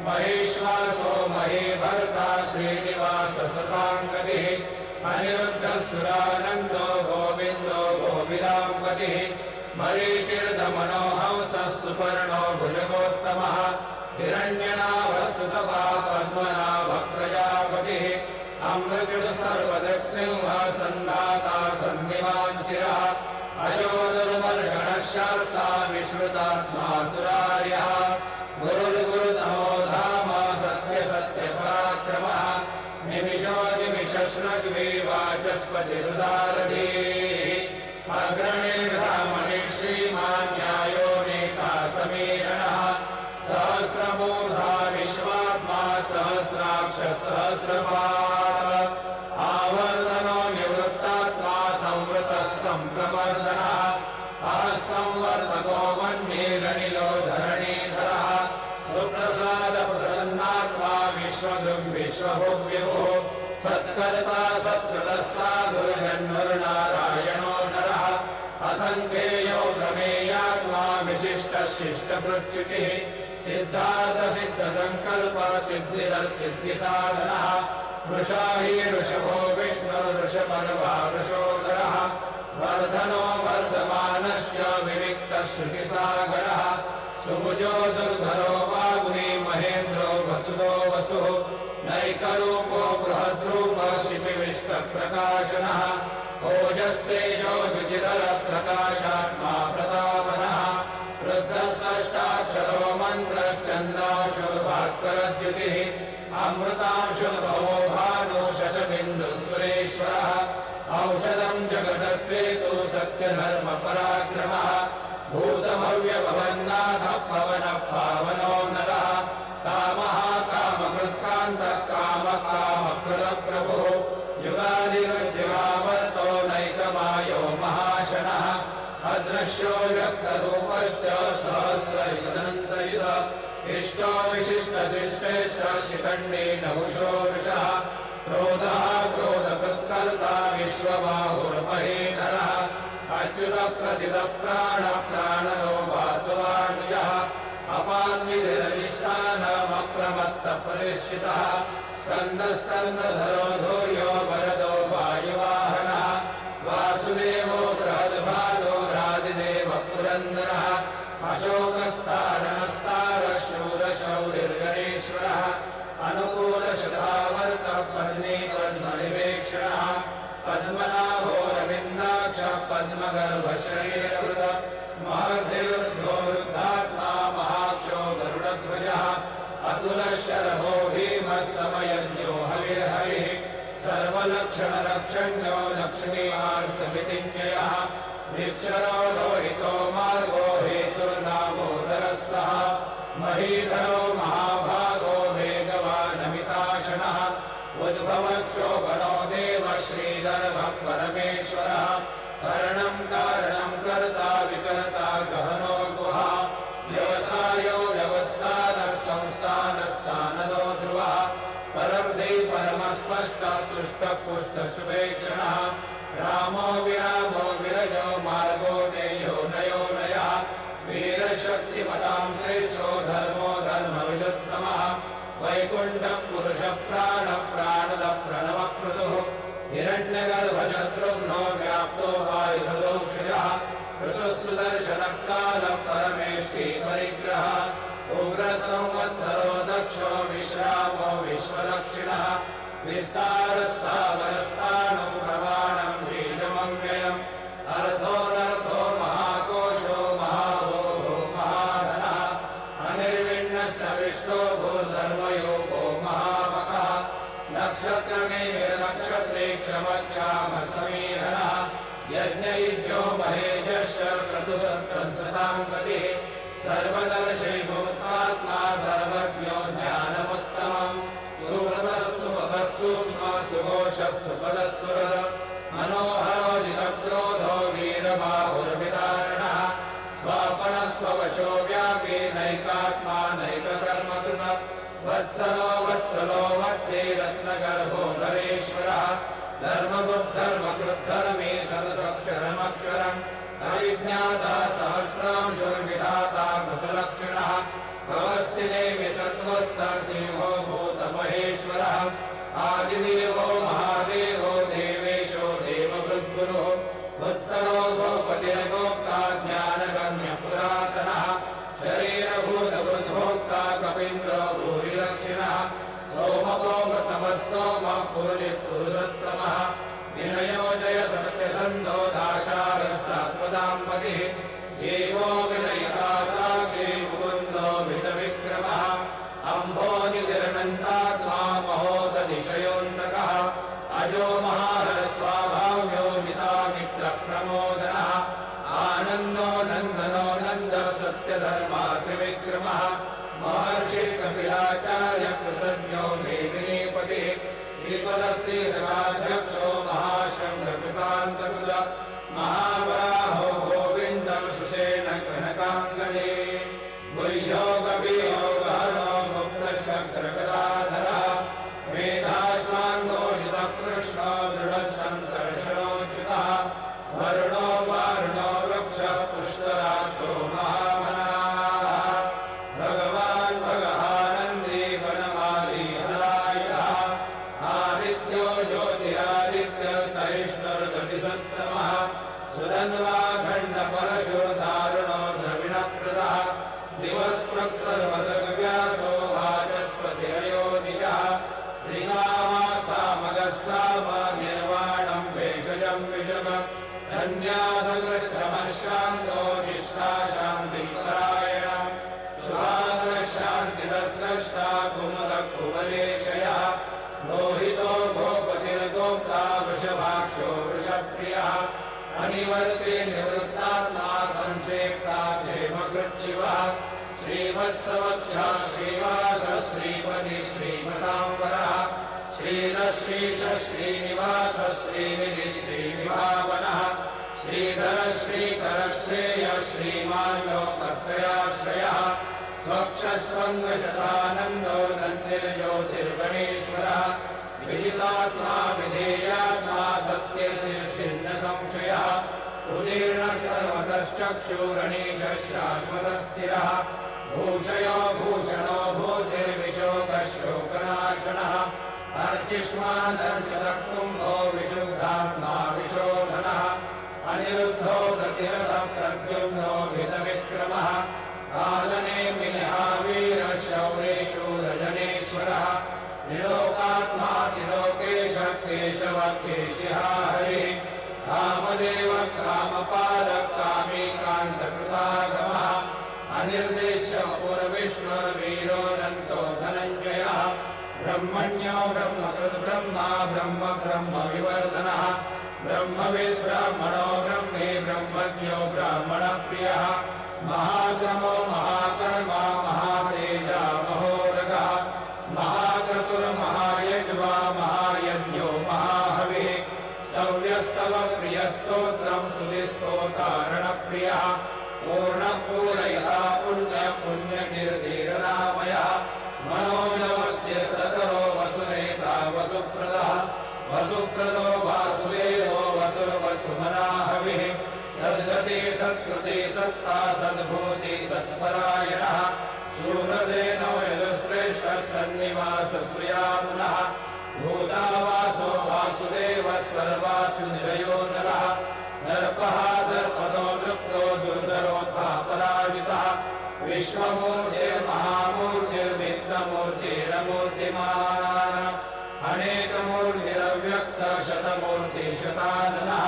Speaker 2: महेश्वासो महीभर्ता श्रीनिवास सताङ्गतिः अनिरुद्धसुरानन्दो गोविन्दो गोविदाम्पतिः मरीचिर्दमनोहंसः सुपर्णो भुजगोत्तमः हिरण्यनाभः सुतपा पद्मनाभः प्रजापतिः अमृतः सर्वदृक्सिंहः सन्दाता सन्निवाञ्चिरः अजो दुर्मर्षणः शास्ता विश्रुतात्मा सुरार्यः गुरुर्गुरुतमो धाम सत्यसत्यपराक्रमः निमिषो निमिषश्रग्वी वाचस्पतिरुदारधीः अग्रणिर्ब्राह्मणिः श्रीमान् न्यायो नेता समीरणः सहस्रमूर्धा विश्वात्मा सहस्राक्षः सहस्रपात् आवर्तनो निवृत्तात्मा संवृतः सम्प्रमर्दनः असंवर्तको मन्येरनिलो धरणीधरः सुप्रसादप्रसन्नात्मा विश्वभुग्विश्वभुग्विभुः सत्कर्ता सत्कृतः साधुर्जन्मर्नारायणो नरः असङ्ख्येयो प्रमेयात्मा विशिष्टः शिष्टभृच्युतिः सिद्धार्थसिद्धसङ्कल्पः सिद्धिरः सिद्धिसाधनः वृषा हि ऋषभो विष्णुर्वृषपर्वा वृषोदरः वर्धनो वर्धमानश्च विविक्तः श्रुतिसागरः सुभुजो दुर्धरो वाग्मी महेन्द्रो वसुदो वसुः नैकरूपो बृहद्रूपः शिपिविष्टप्रकाशनः ओजस्तेजो द्विजितरप्रकाशात्मा प्रतापनः रुद्रस्पष्टाक्षरो मन्त्रश्चन्द्रांशो भास्करद्युतिः अमृतांशुर्भवो भानु शशबिन्दुः औषधं जगतस्येतु सत्यधर्मपराक्रमः भूतभव्यभवन्नाथः पवनः पावनो नरः कामः कामकृत्कान्तः कामः कामप्रदप्रभुः युगादिवद्युगावर्तो नैकमायो महाशनः अदृश्यो व्यक्तरूपश्च सहस्रयुनन्तयुध इष्टो विशिष्टशिष्टेश्च शिखण्डी नहुषो वृषः क्रोधः क्रोधकृत्कर्ता विश्वबाहुर्महीधरः अच्युतप्रथितप्राणप्राणनो वासवानुजः अपान्विधिरधिष्ठानमप्रमत्तपरिष्ठितः स्कन्दस्कन्दधरो धूर्यो वरदो वायुवाहनः वासुदेवो बृहद्भानो रादिदेवः पुरन्दरः अशोकस्तारणस्तारः शूरशौरिर्गणेश्वरः अनुकूलशतावर्तः पद्मीपद्मनिवेक्षणः पद्मनाभोरविन्दाक्षः पद्मगर्भशरीरवृतः महर्धिरुद्धो वृद्धात्मा महाक्षो गरुडध्वजः अतुलशरभो भीमः समयज्ञो हविर्हरिः सर्वलक्षणलक्षण्यो लक्ष्मीवान् समितिज्ञयः निक्षरो रोहितो मार्गो हेतुर्नामोदरः सः महीधरो महाभागो वेगवानमिताशनः उद्भवक्षोभनो देवः श्रीधर्मः परमेश्वरः करणं कारणं कर्ता विकर्ता गहनो गुहा व्यवसायो व्यवस्थानः संस्थानस्थानदो ध्रुवः परब्धि परमस्पष्टः तुष्टः पुष्टशुभेक्षणः रामो विरामो विरजो मार्गो नेयो नयो नयः वीरशक्तिमतां श्रेष्ठो धर्मो धर्मविदुत्तमः वैकुण्ठः पुरुषः प्राणः प्राणदः प्रणवक्रतुः हिरण्यगर्भशत्रुघ्नो व्याप्तो वायुहृदोक्षजः ऋतुः सुदर्शनः कालः परमेष्टि परिग्रहः उग्रसंवत्सरो दक्षो विश्रामो विश्वदक्षिणः विस्तारस्थावरस्थाणो प्रमाणं बीजमव्ययम् अर्थोऽनर्थो महाकोशो महाभोगो महाधनः अनिर्विण्णस्तविष्टो भूर्धर्मयोगो महामखः नक्षत्रनिर्नक्षत्रे क्षमक्षामः समीहनः यज्ञयुज्यो महेजश्च क्रतुसत्रंसतां गतिः सर्वदर्शैभूतात्मा सर्वज्ञो ज्ञानमुत्तमम् सुहृदः सुमुखः सूक्ष्मः सुघोषः सुपदस्फुरः मनोहरो जितक्रोधो वीरबाहुर्विदारणः स्वापनः स्ववशो व्यापी नैकात्मा नैककर्मकृतः वत्सलो वत्सलो वत्से रत्नगर्भो धरेश्वरः धर्मगुद्धर्मकृद्धर्मी सदसक्षरमक्षरम् अविज्ञाता सहस्रांशुर्विधाता कृतलक्षणः भवस्तिदेवि सत्त्वस्थः सिंहो भूतमहेश्वरः आदिदेवो महादेवो देवेशो देवभृद्गुरुः उत्तरो गोपतिर्गोप्ता ज्ञानगम्यपुरातनः शरीरभूतभृद्भोक्ता कपीन्द्रो भूरिदक्षिणः सोमको मृतमः सोमः पुरुषोत्तमः विनयोजय सत्यसन्धो दाशारः सात्वदाम्पतिः जीवो विनयता साक्षी मुकुन्दो वितविक्रमः अम्भोनिधिरनन्तात्मा महोदधिशयोऽन्तकः अजो महारस्वाभाव्यो नितामित्रप्रमोदनः आनन्दो नन्दनो नन्दः सत्यधर्मा त्रिविक्रमः महर्षि कपिलाचार्य कृतज्ञो मेदिनीपतिः श्रीपदश्रीदशाध्यक्षो महाशृङ्गकृतान्तकृत महाबाहो गोविन्दः सुषेण कनकाङ्गदे गुह्यो गवीयो गहनो मुक्तशक्रगदाधरः मेधास्वाङ्गो हितकृष्णो दृढः सङ्कर्षणोच्युतः वरुणो वारुणो वृक्षः पुष्कराष्ट्रो महामनाः भगवान् भगहानन्दी वनमाली हलायुधः आदित्यो ज्योतिरादित्यः सहिष्णुर्गतिसत्तमः सुधन्वाखण्डपरशुर्धारुणो द्रविणप्रदः दिवस्पृक्सर्वदृग्व्यासो वाचस्पतिरयोनिजः त्रिसामासामगः साम निर्वाणं भेषजं विषम सन्न्यासकृच्छमशान्तो निष्ठा शान्तिपरायण शुभाङ्गशान्तिदस्रष्टा कुमुदकुवलेशयः लोहितो गोपतिर्गोप्ता वृषभाक्षो वृषप्रियः अनिवर्ते निवृत्तात्मा संक्षेप्ता क्षेमकृच्छिवः श्रीवत्सवक्षः श्रीवास श्रीपति श्रीमताम्बरः श्रीधश्रीश श्रीनिवास श्रीनिधि श्रीनिभावनः श्रीधर श्रीकरश्रेय श्रीमान् लोकत्रयाश्रयः स्वक्षस्वङ्गशतानन्दो नन्दिर्ज्योतिर्गणेश्वरः विजितात्मा विधेयात्मा सत्यर्थिर्षिन्न संशयः उदीर्णः सर्वतश्चक्षुरणीशः शाश्वतस्थिरः भूषयो भूषणो भूतिर्विशोकः शोकनाशनः अर्चिष्मादर्चितः कुम्भो विशुद्धात्मा विशोधनः अनिरुद्धो गतिरथः प्रद्युम्नो हितविक्रमः कालनेमिनिः वीरः शौरेशूरजनेश्वरः त्रिलोकात्मा त्रिलोकेशः केशवः केशिः हरिः कामदेव कामपालः कामीकान्तकृतागमः अनिर्देश्य पूर्विष्णुर्वीरोऽनन्तो धनञ्जयः ब्रह्मण्यो ब्रह्मकृत् ब्रह्मा ब्रह्म ब्रह्म विवर्धनः ब्रह्मविद् ब्राह्मणो ब्रह्मे ब्रह्मज्ञो ब्राह्मणप्रियः महागमो महाकर्मा महातेजा महोरगः महाक्रतुर्महायज्वा महायज्ञो महाहविः स्तव्यस्तव प्रियस्तोत्रं सुधिस्तोतारणप्रियः पूर्णपूरयः पुण्यपुण्यकीर्तिरनामयः मनोजवस्तीर्थकरो वसुनेता वसुप्रदः वसुप्रदो वासुदेवो वसुर्वसुमनाहविः सद्गति सत्कृति सत्ता सद्भूति सत्परायणः शूरसेनो यजुश्रेष्ठः सन्निवासश्रियामुनः भूतावासो वासुदेवः सर्वासु निरयोधनः दर्पः दर्पदो दृप्तो दुर्धरोऽथा पराजितः विश्वमूर्तिर्महामूर्तिर्मित्रमूर्तिरमूर्तिमान् अनेकमूर्तिरव्यक्तः शतमूर्तिशताननः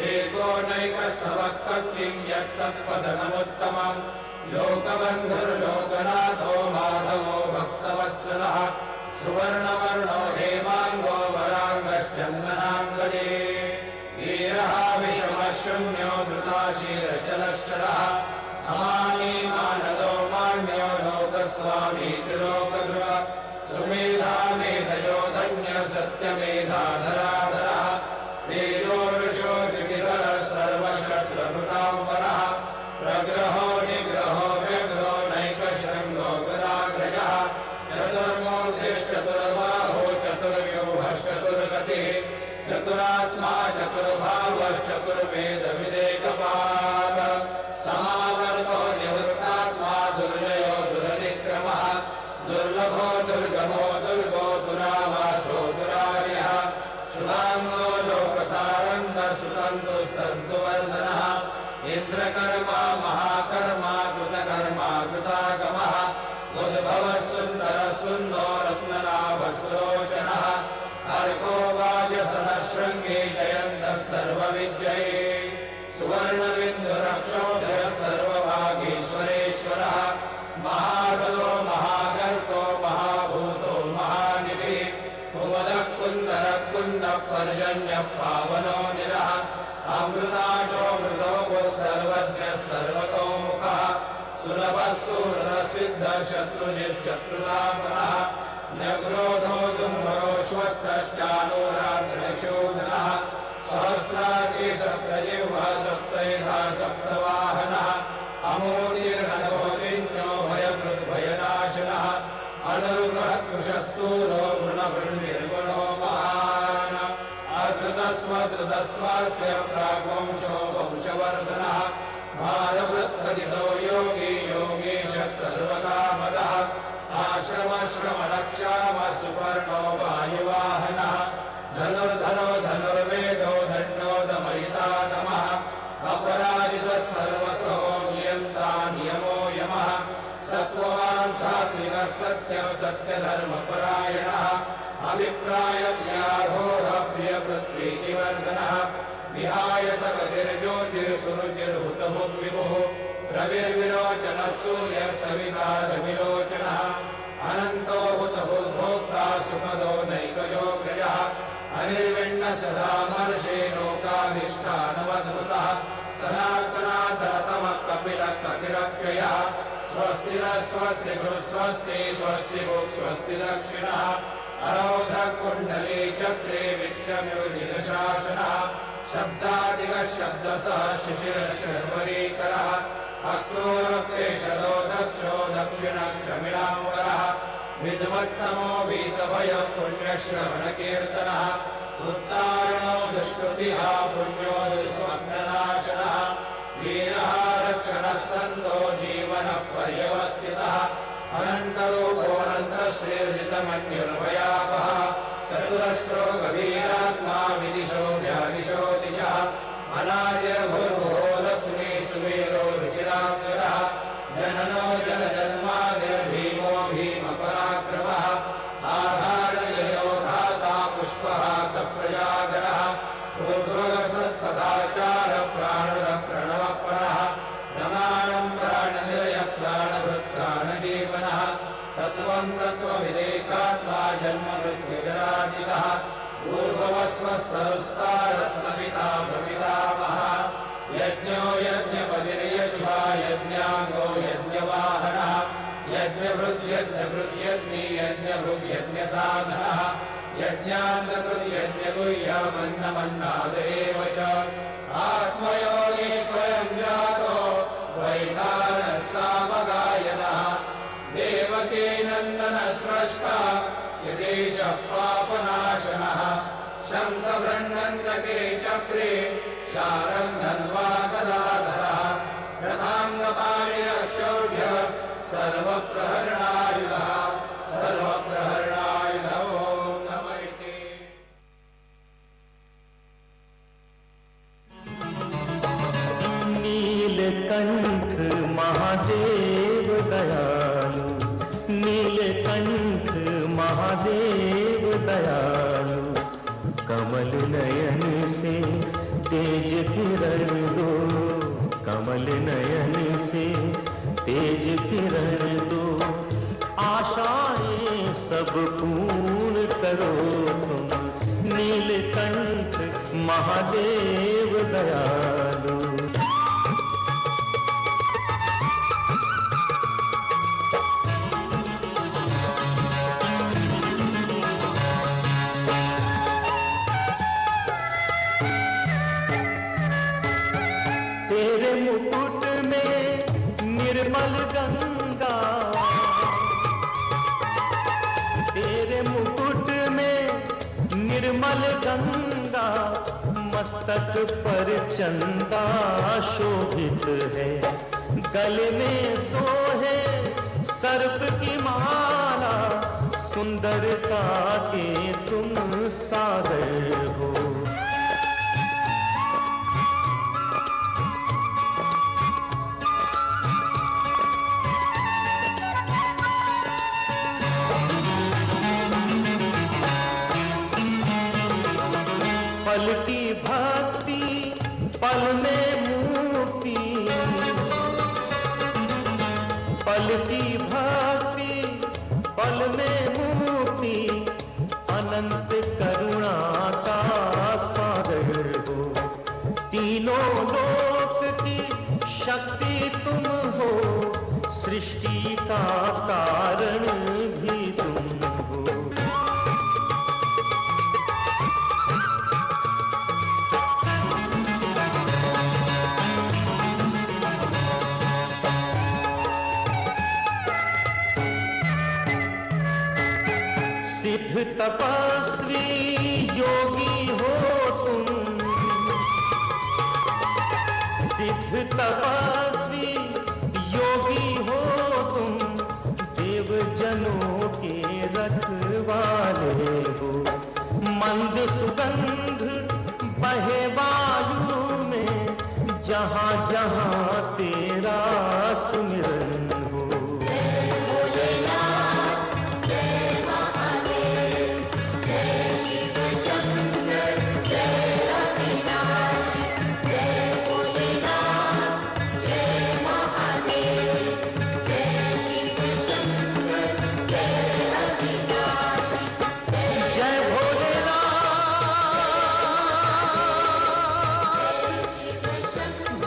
Speaker 2: एकोनैकः सवक्तकिं यत्तत्पदनमुत्तमम् लोकबन्धुर्लोकनाथो माधवो भक्तवत्सलः सुवर्णवर्णो हेमाङ्गो वराङ्गश्चन्दनाङ्गजे वीरः विषमः शून्यो धृताशीलश्चलश्चलः अमानी मानदो मान्यो लोकस्वामी त्रिलोकध्रुव सुमेधा मेधयो धन्य सत्यमेधाधराधरः तेजोरुषो द्विविधरः सर्वशस्त्रभृताम्बरः प्रग्रहो निग्रहो व्यग्रो नैकशृङ्गो गदाग्रजः चतुर्मूर्तिश्चतुर्बाहो चतुर्व्यूहश्चतुर्गतिः चतुरात्मा चतुर्भावश्चतुर्वेदविदेकपाद समावर्तो निवृत्तात्मा दुर्जयो दुरतिक्रमः दुर्लभो दुर्गमो दुर्गो दुरावासो दुरार्यः शुभाङ्गो लोकसारङ्गः सुतन्तुस्तन्तुवर्धनः इन्द्रकर्मा महाकर्मा कृतकर्मा कृतागमः उद्भवः सुन्दरः सुन्दो रत्ननाभस्रोचनः अर्को वाजसनः शृङ्गे जयन्तः सर्वविजये सुवर्णबिन्दुरक्षोभ्यः सर्वभागीश्वरेश्वरः महारथो महागर्तो महाभूतो महानिधिः कुमुदः कुन्दरः कुन्दः पर्जन्यः पावनो निरः अमृताशोऽमृतोपः सर्वज्ञः सर्वतोमुखः सुलभः सुहृदः सिद्धः शत्रुनिश्शत्रुतापनः न्यग्रोधो दुर्मरोश्वस्तश्चानूराग्निशोधनः सहस्रार्की सप्तजिह्वा सप्तैधा सप्तवाहनः अमूर्तिर्हनो चिन्त्यो भयकृद्भयनाशनः अनुर्बृहत्कृशस्तूलो वृणभृन्निर्गुणो महान् अकृतस्वधृतस्वास्य प्राग्वंशो वंशवर्धनः भारवृद्धदितो योगी योगीशः सर्वकामदः आश्रमश्रमणक्षामः सुपर्णो वायुवाहनः धनुर्धरो धनुर्वेदो दण्डोदमयितादमः अपराजितः सर्वसो नियन्ता नियमो यमः सत्त्ववान् सात्विकः सत्यः सत्यधर्मपरायणः अभिप्रायव्याघोरप्रियपृथ्वीनिवर्धनः विहाय सपतिर्ज्योतिर्सुरुचिर्हुतभुग्विभुः रविर्विरोचनः सूर्यः सविता रविलोचनः अनन्तो हुतभुग्भोक्ता सुखदो नैकजोग्रजः अनिर्विण्णः सदा मर्षे लोकाधिष्ठानमद्भुतः सनातनतमः कपिलः कपिरव्ययः स्वस्ति नः स्वस्ति स्वस्ति स्वस्ति स्वस्ति दक्षिणः अरौधः कुण्डली चक्रे विक्रम्यो निदशासनः शब्दादिगः शब्दसः शिशिरशर्वरीकरः अक्रूरप्रेषदो दक्षो दक्षिणक्षमिणाम्बरः विद्वत्तमो वीतभयः पुण्यश्रवणकीर्तनः उत्तारणो दुष्कृतिः पुण्यो दुःस्वप्ननाशनः वीरः रक्षणः सन्तो जीवनपर्यवस्थितः अनन्तरूपोऽनन्तश्रीर्जितमन्युर्भयापः चतुरस्रो गभीरात्मा विदिशो व्यादिशो दिशः अनादिर्भुर्भुवो लक्ष्मी सुवीरो रुचिराङ्गरः जननो जनजन्मादिर्भीमो भीमपराक्रमः आधारनिलयो धाता पुष्पः सप्रजागरः पूर्वसत्पदाचार प्राणः प्रणवप्रणः प्रमाणं प्राणनिलय प्राणभृत्प्राणजीवनः तत्त्वं तत्त्वविदेकात्मा जन्ममृत्युजरादितः पूर्ववस्वस्तरुस्तारः सविता प्रपितामहः यज्ञो यज्ञपतिर्यज्वा यज्ञाङ्गो यज्ञवाहनः यज्ञभृद्यज्ञभृद्यज्ञी यज्ञभृग्यज्ञसाधनः यज्ञाङ्गकृद्यज्ञगुह्यमन्नमन्नादेव च आत्मयोगी स्वयं जातो वैखानः सामगायनः देवकी नन्दनः स्रष्टा यदेशः पापनाशनः शङ्खबृह्णन्तके चक्रे शारं धन्वा गदाधरः रथाङ्गपाणिरक्षोभ्यः सर्वप्रहरणायुधः सर्वप्रहरणायुधः ॐ नमः इति।
Speaker 6: नीलकंठ महादेव दयालु नीलकंठ महादेव दयालु कमल नयन से तेज किरण दो कमल नयन से तेज किरण दो आशाएं सब पूर्ण करो तुम नीलकंठ महादेव दयालु तेरे मुकुट में निर्मल गंगा तेरे मुकुट में निर्मल गंगा मस्तक पर चंदा शोभित है गले में सोहे सर्प की माला सुंदरता के तुम सागर हो पल की भक्ति पल में मूर्ति पल की भक्ति पल में मूर्ति अनंत करुणा का सागर हो तीनों लोक की शक्ति तुम हो सृष्टि का कारण भी तुम हो सिद्ध तपस्वी योगी हो तुम सिद्ध तपस्वी योगी हो तुम देव जनों के रखवाले हो मंद सुगंध बहे वायु में जहाँ जहाँ तेरा सुमिरन हो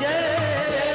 Speaker 6: जय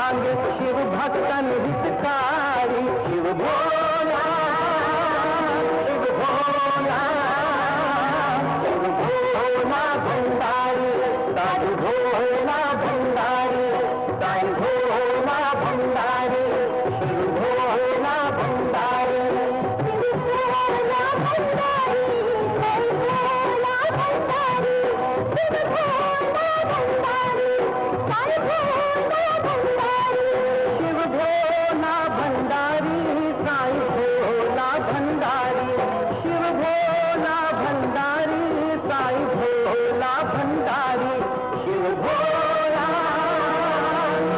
Speaker 6: मांगे शिव भक्तन हितकारी, शिव भोला, शिव भोला, शिव भोला भंडारी, साईं भोला भंडारी, साईं भोला भंडारी, शिव भोला भंडारी, शिव भोला भंडारी, साईं भोला भंडारी, शिव भोला भंडारी, साईं भोला भंडारी, शिव भोला भंडारी, साईं भोला भंडारी, शिव भोला भंडारी, साईं भोला भंडारी, शिव भोला,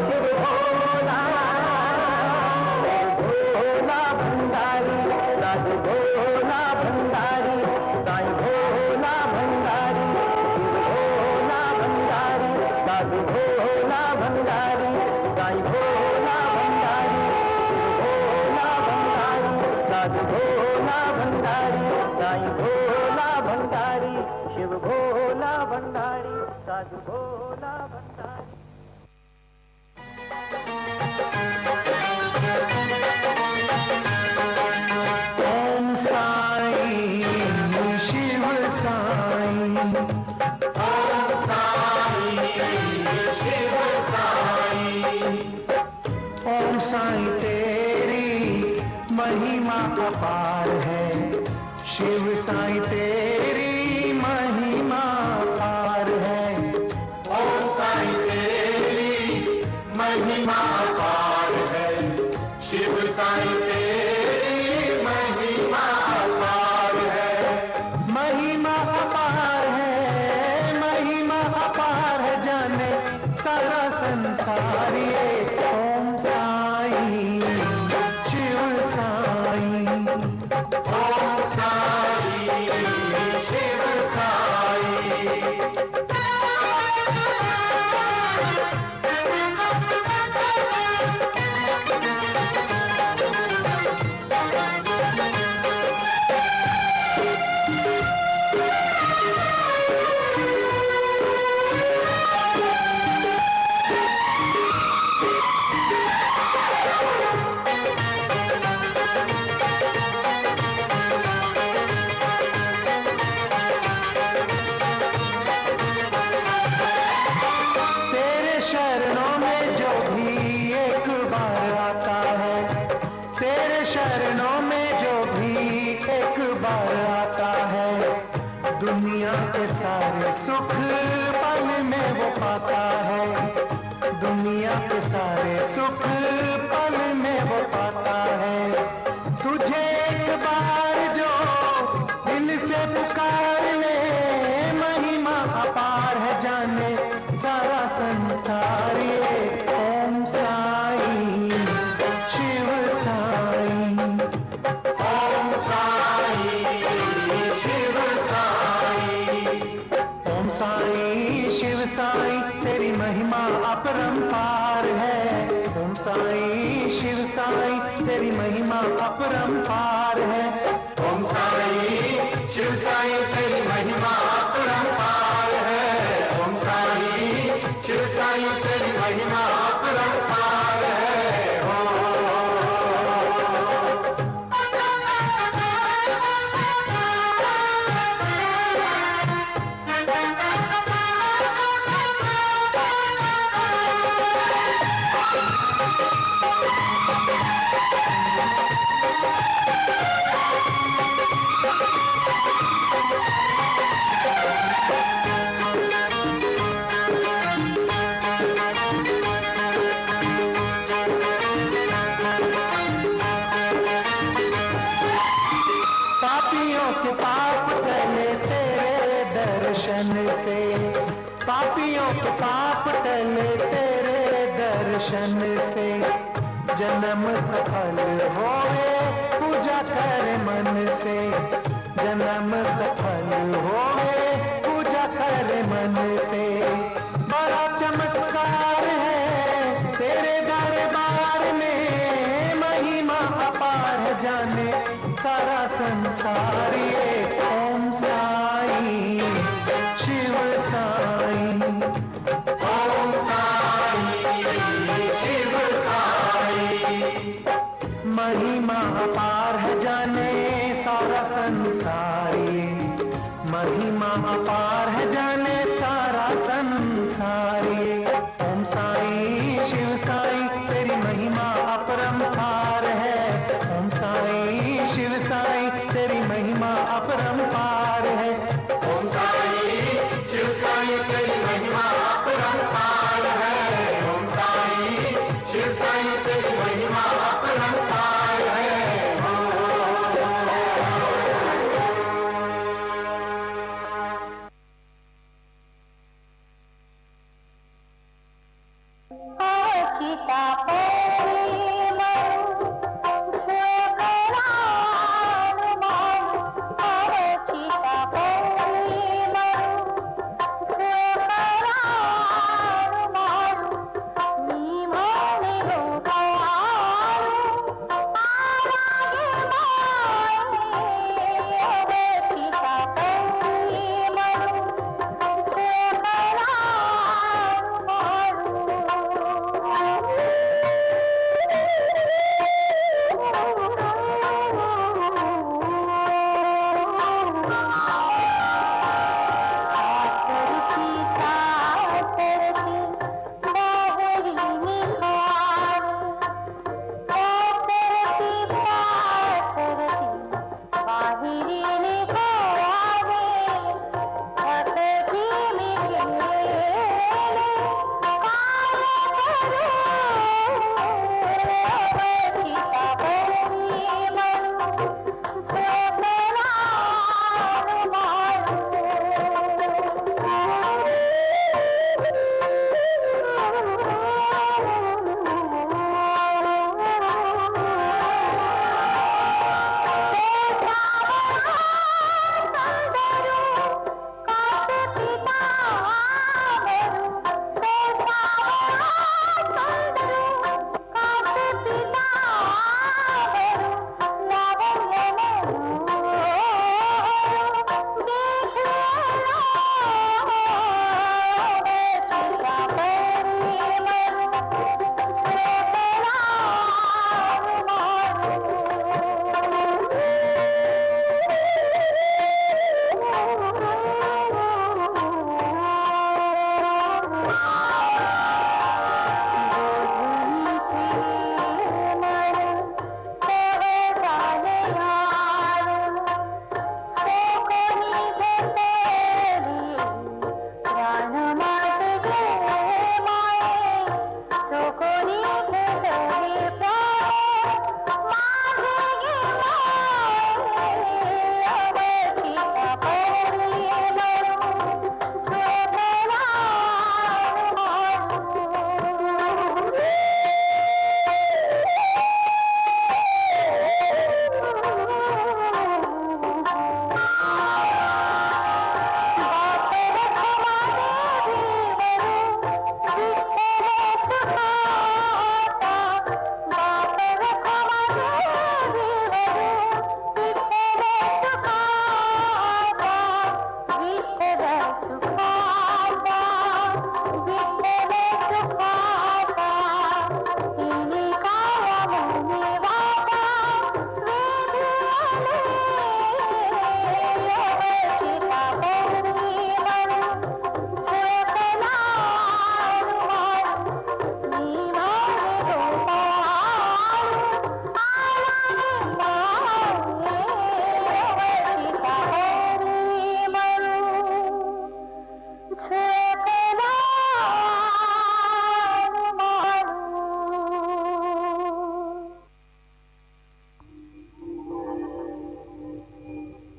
Speaker 6: शिव भोला, भोला भंडारी, साईं भोला भंडारी, साईं भोला भंडारी, शिव भोला भंडारी, साईं भोला भंडारी, साईं भोला भंडारी, साईं भोला भंडारी, शिव भोला भंडारी, साईं भोला भंडारी। ओम साईं शिव साईं,
Speaker 2: ओम साई शिव साई,
Speaker 6: ओम साईं तेरी महिमा अपार है, शिव साईं तेरी महिमा अपार है,
Speaker 2: ओम साई तेरी महिमा अपार है, शिव साई तेरी महिमा अपार है,
Speaker 6: महिमा अपार है, महिमा अपार है, जाने सारा संसार ये ओम साईं शिव साईं,
Speaker 2: ओम साई शिव साई,
Speaker 6: तेरे शरणों में जो भी एक बार आता है, तेरे शरणों में जो भी एक बार आता है, दुनिया के सारे सुख पल में वो पाता है, दुनिया के सारे सुख पल में वो पाता है, तुझे एक बार जो दिल से पुकार ले, महिमा अपार है, जाने सारा संसार ये ओम साईं शिव साईं,
Speaker 2: ओम साई शिव साई,
Speaker 6: ओम साईं शिव साईं तेरी महिमा अपरंपार है, ओम साईं शिव साईं तेरी महिमा अपरंपार है,
Speaker 2: ओम साई शिव साई तेरी महिमा अपरंपार है, ओम साई शिव साई तेरी महिमा अपरंपार है,
Speaker 6: पापियों के पाप टले तेरे दर्शन से, पापियों के पाप टले तेरे दर्शन से, जन्म सफल होए पूजा कर मन से, जन्म सफल होए पूजा कर मन से, बड़ा चमत्कार है तेरे दरबार में, महिमा अपार है, जाने सारा संसार ये ओम साईं शिव साईं,
Speaker 2: ओम साई शिव
Speaker 6: महिमा अपार है जाने सारा संसार ये, महिमा अपार है जाने सारा संसार ये। ओम साई शिव साई तेरी महिमा अपरंपार है, ओम साई शिव साई तेरी महिमा अपरंपार है।
Speaker 2: ओम साई शिव साई तेरी महिमा अपरंपार है, ओम साई शिव साई तेरी महिमा अपरंपार है।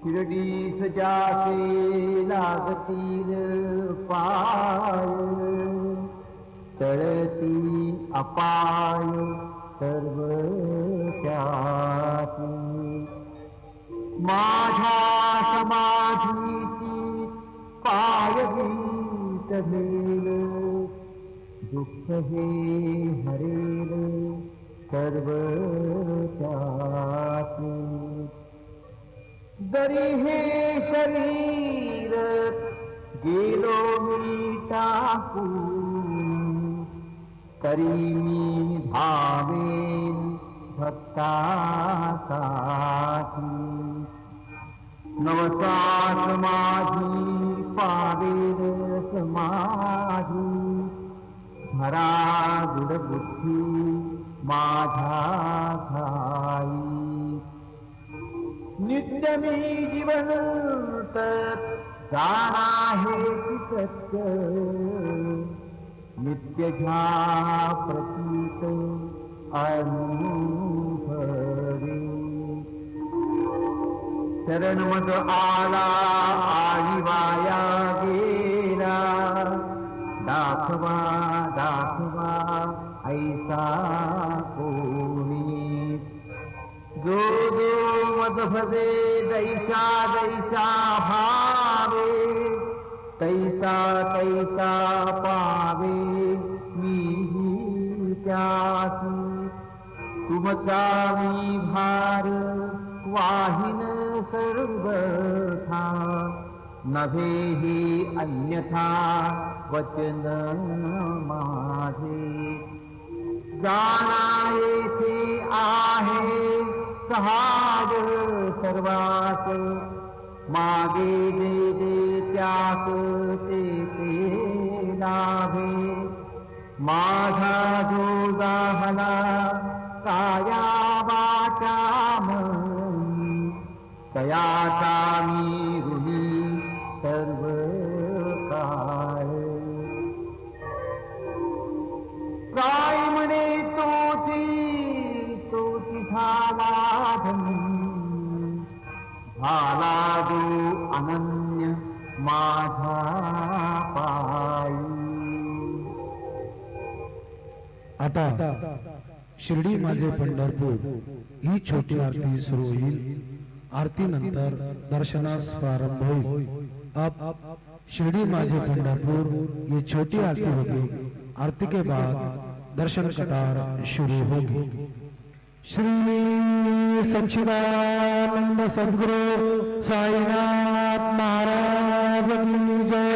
Speaker 6: शिरडीस जासे लागतील पाय, तळती अपाय सर्व त्याती। माझ्या समाधीची पायगीत भेल, दुःख हे हरेल सर्व त्याती। जरी हे शरीर गेलो मी टाकून, तरी मी धावेन भक्तासाठी नवसात माझी पावेल माझी धरा गुडबुद्धी माझ्या घाई नित्य मी जीवंत जाणा हे सत्य नित्य घ्या प्रतीत अनुभवे शरण मज आला आणि वाया गेला दाखवा दाखवा ऐसा कोणी जो जो मद भजे दैसा दैसा भावे तैसा तैसा पावे मी त्यासी तुमचा मी भार वाहिन सर्वथा नभे हि अन्यथा वचन माझे जाणा येथे आहे सहाज सर्वात मागे जे जे त्यास ते ते लाभे माझा जो जाहला काया वाचा मनी तयाचा मी ऋणी सर्व काय काय म्हणे तोची झाला झाला जो अनन्य माझा पायी
Speaker 3: आता शिर्डी माझे पंढरपूर ही छोटी आरती सुरू होईल. आरती नंतर दर्शनास प्रारंभ होईल. अब शिर्डी माझे पंढरपुर ये छोटी आरती होगी. आरती के बाद दर्शन कतार शुरू होगी. श्री सच्चिदानंद सद्गुरु साईनाथ महाराज की जय.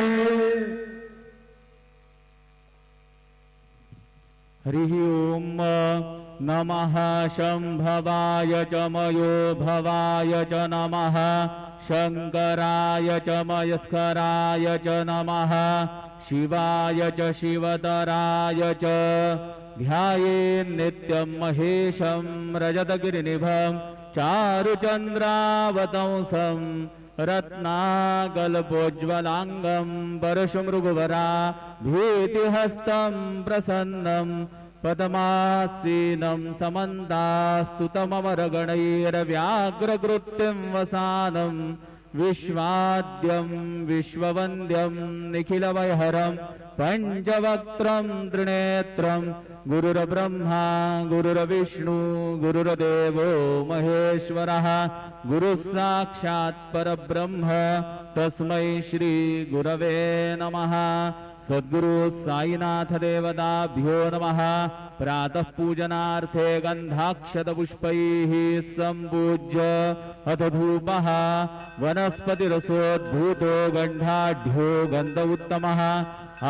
Speaker 4: हरिः ओम नमः शंभवाय च मयो भवाय च नमः शंकराय च मयस्कराय च नमः शिवाय च शिवतराय च ध्यायेन्नित्यं महेशं रजतगिरिनिभं चारुचन्द्रावतंसं रत्नाकल्पोज्ज्वलाङ्गं परशुमृगुवरा भीतिहस्तं प्रसन्नं पद्मासीनं समन्तास्तुतममरगणैर्व्याघ्रकृत्यं वसानं विश्वाद्यं विश्ववन्द्यं निखिलवैहरं पञ्चवक्त्रं त्रिनेत्रं गुरुर्ब्रह्मा गुरुर्विष्णु गुरुर्देवो महेश्वरः गुरुः साक्षात् परब्रह्म तस्मै श्री गुरवे नमः. सद्गुरु साईनाथ देवताभ्यो नमः. प्रातः पूजनार्थे गन्धाक्षतपुष्पैः सम्पूज्य अथ धूपः वनस्पतिरसोद्भूतो गन्धाढ्यो गन्ध उत्तमः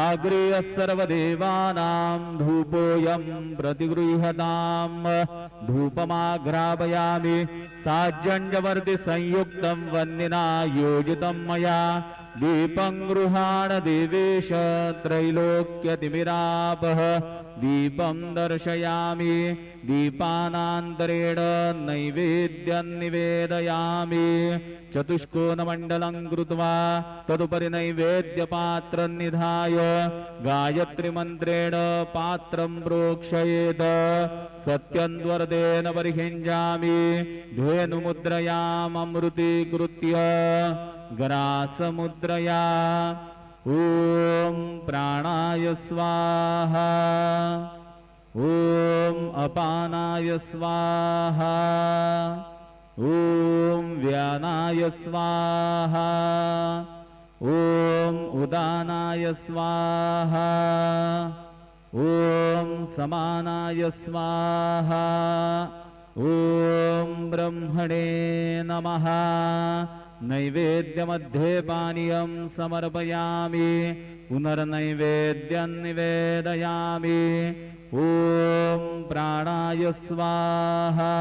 Speaker 4: आग्रेयः सर्वदेवानां धूपोऽयं प्रतिगृह्यताम्. धूपमाघ्रापयामि साज्जन्यवर्ति संयुक्तं वह्निना योजितं मया दीपं गृहाण देवेश त्रैलोक्यतिमिरापः दीपं दर्शयामि दीपानान्तरेण नैवेद्यं निवेदयामि चतुष्कोणमण्डलं कृत्वा तदुपरि नैवेद्यपात्रं निधाय गायत्रीमन्त्रेण पात्रं प्रोक्षयेत् सत्यन्वरदेन परिहिञ्जामि धेनुमुद्रयाममृतीकृत्य ग्रासमुद्रया ॐ प्राणाय स्वाहा ॐ अपानाय स्वाहा ॐ व्यानाय स्वाहा ॐ उदानाय स्वाहा ॐ समानाय स्वाहा ॐ ब्रह्मणे नमः. नैवेद्यमध्ये पानीयं समर्पयामि पुनर्नैवेद्यं निवेदयामि ॐ प्राणाय स्वाहा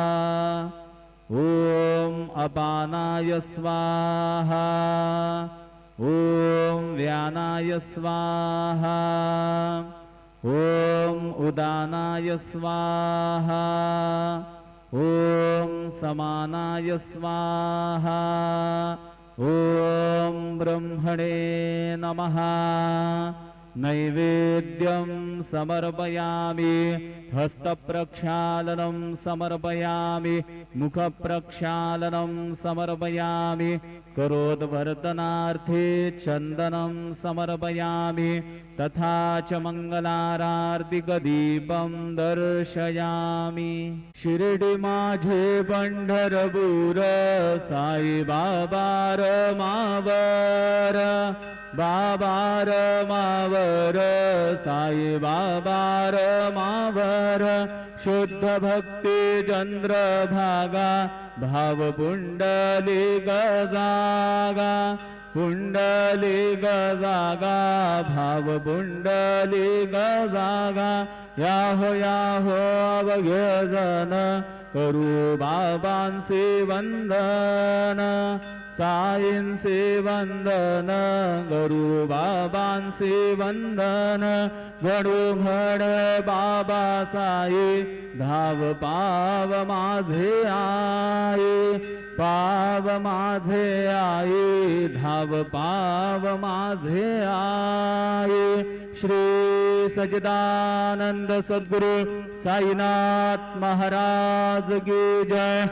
Speaker 4: ॐ अपानाय स्वाहा ॐ व्यानाय स्वाहा ॐ उदानाय स्वाहा ॐ समानाय स्वाहा ॐ ब्रह्मणे नमः नैवेद्यं समर्पयामि हस्तप्रक्षालनं समर्पयामि मुखप्रक्षालनं समर्पयामि करोद्वर्तनार्थे चन्दनं समर्पयामि तथा च मङ्गलारार्तिकदीपं दर्शयामि शिर्डी माझे पंढरपूर साई बाबा रमावर बाबा रमावर साई बाबा रमावर शुद्ध भक्ती चंद्रभागा भाव पुंडली गजागा पुंडली गजागा भाव पुंडली गजागा याहो अवघ्यजन करू बाबांचे वंदन साईंचे वंदन करू बाबांचे वंदन घडू घड बाबा साई धाव पाव माझे आई पाव माझे आई धाव पाव माझे आई श्री सच्चिदानंद सद्गुरु साईनाथ महाराज की जय।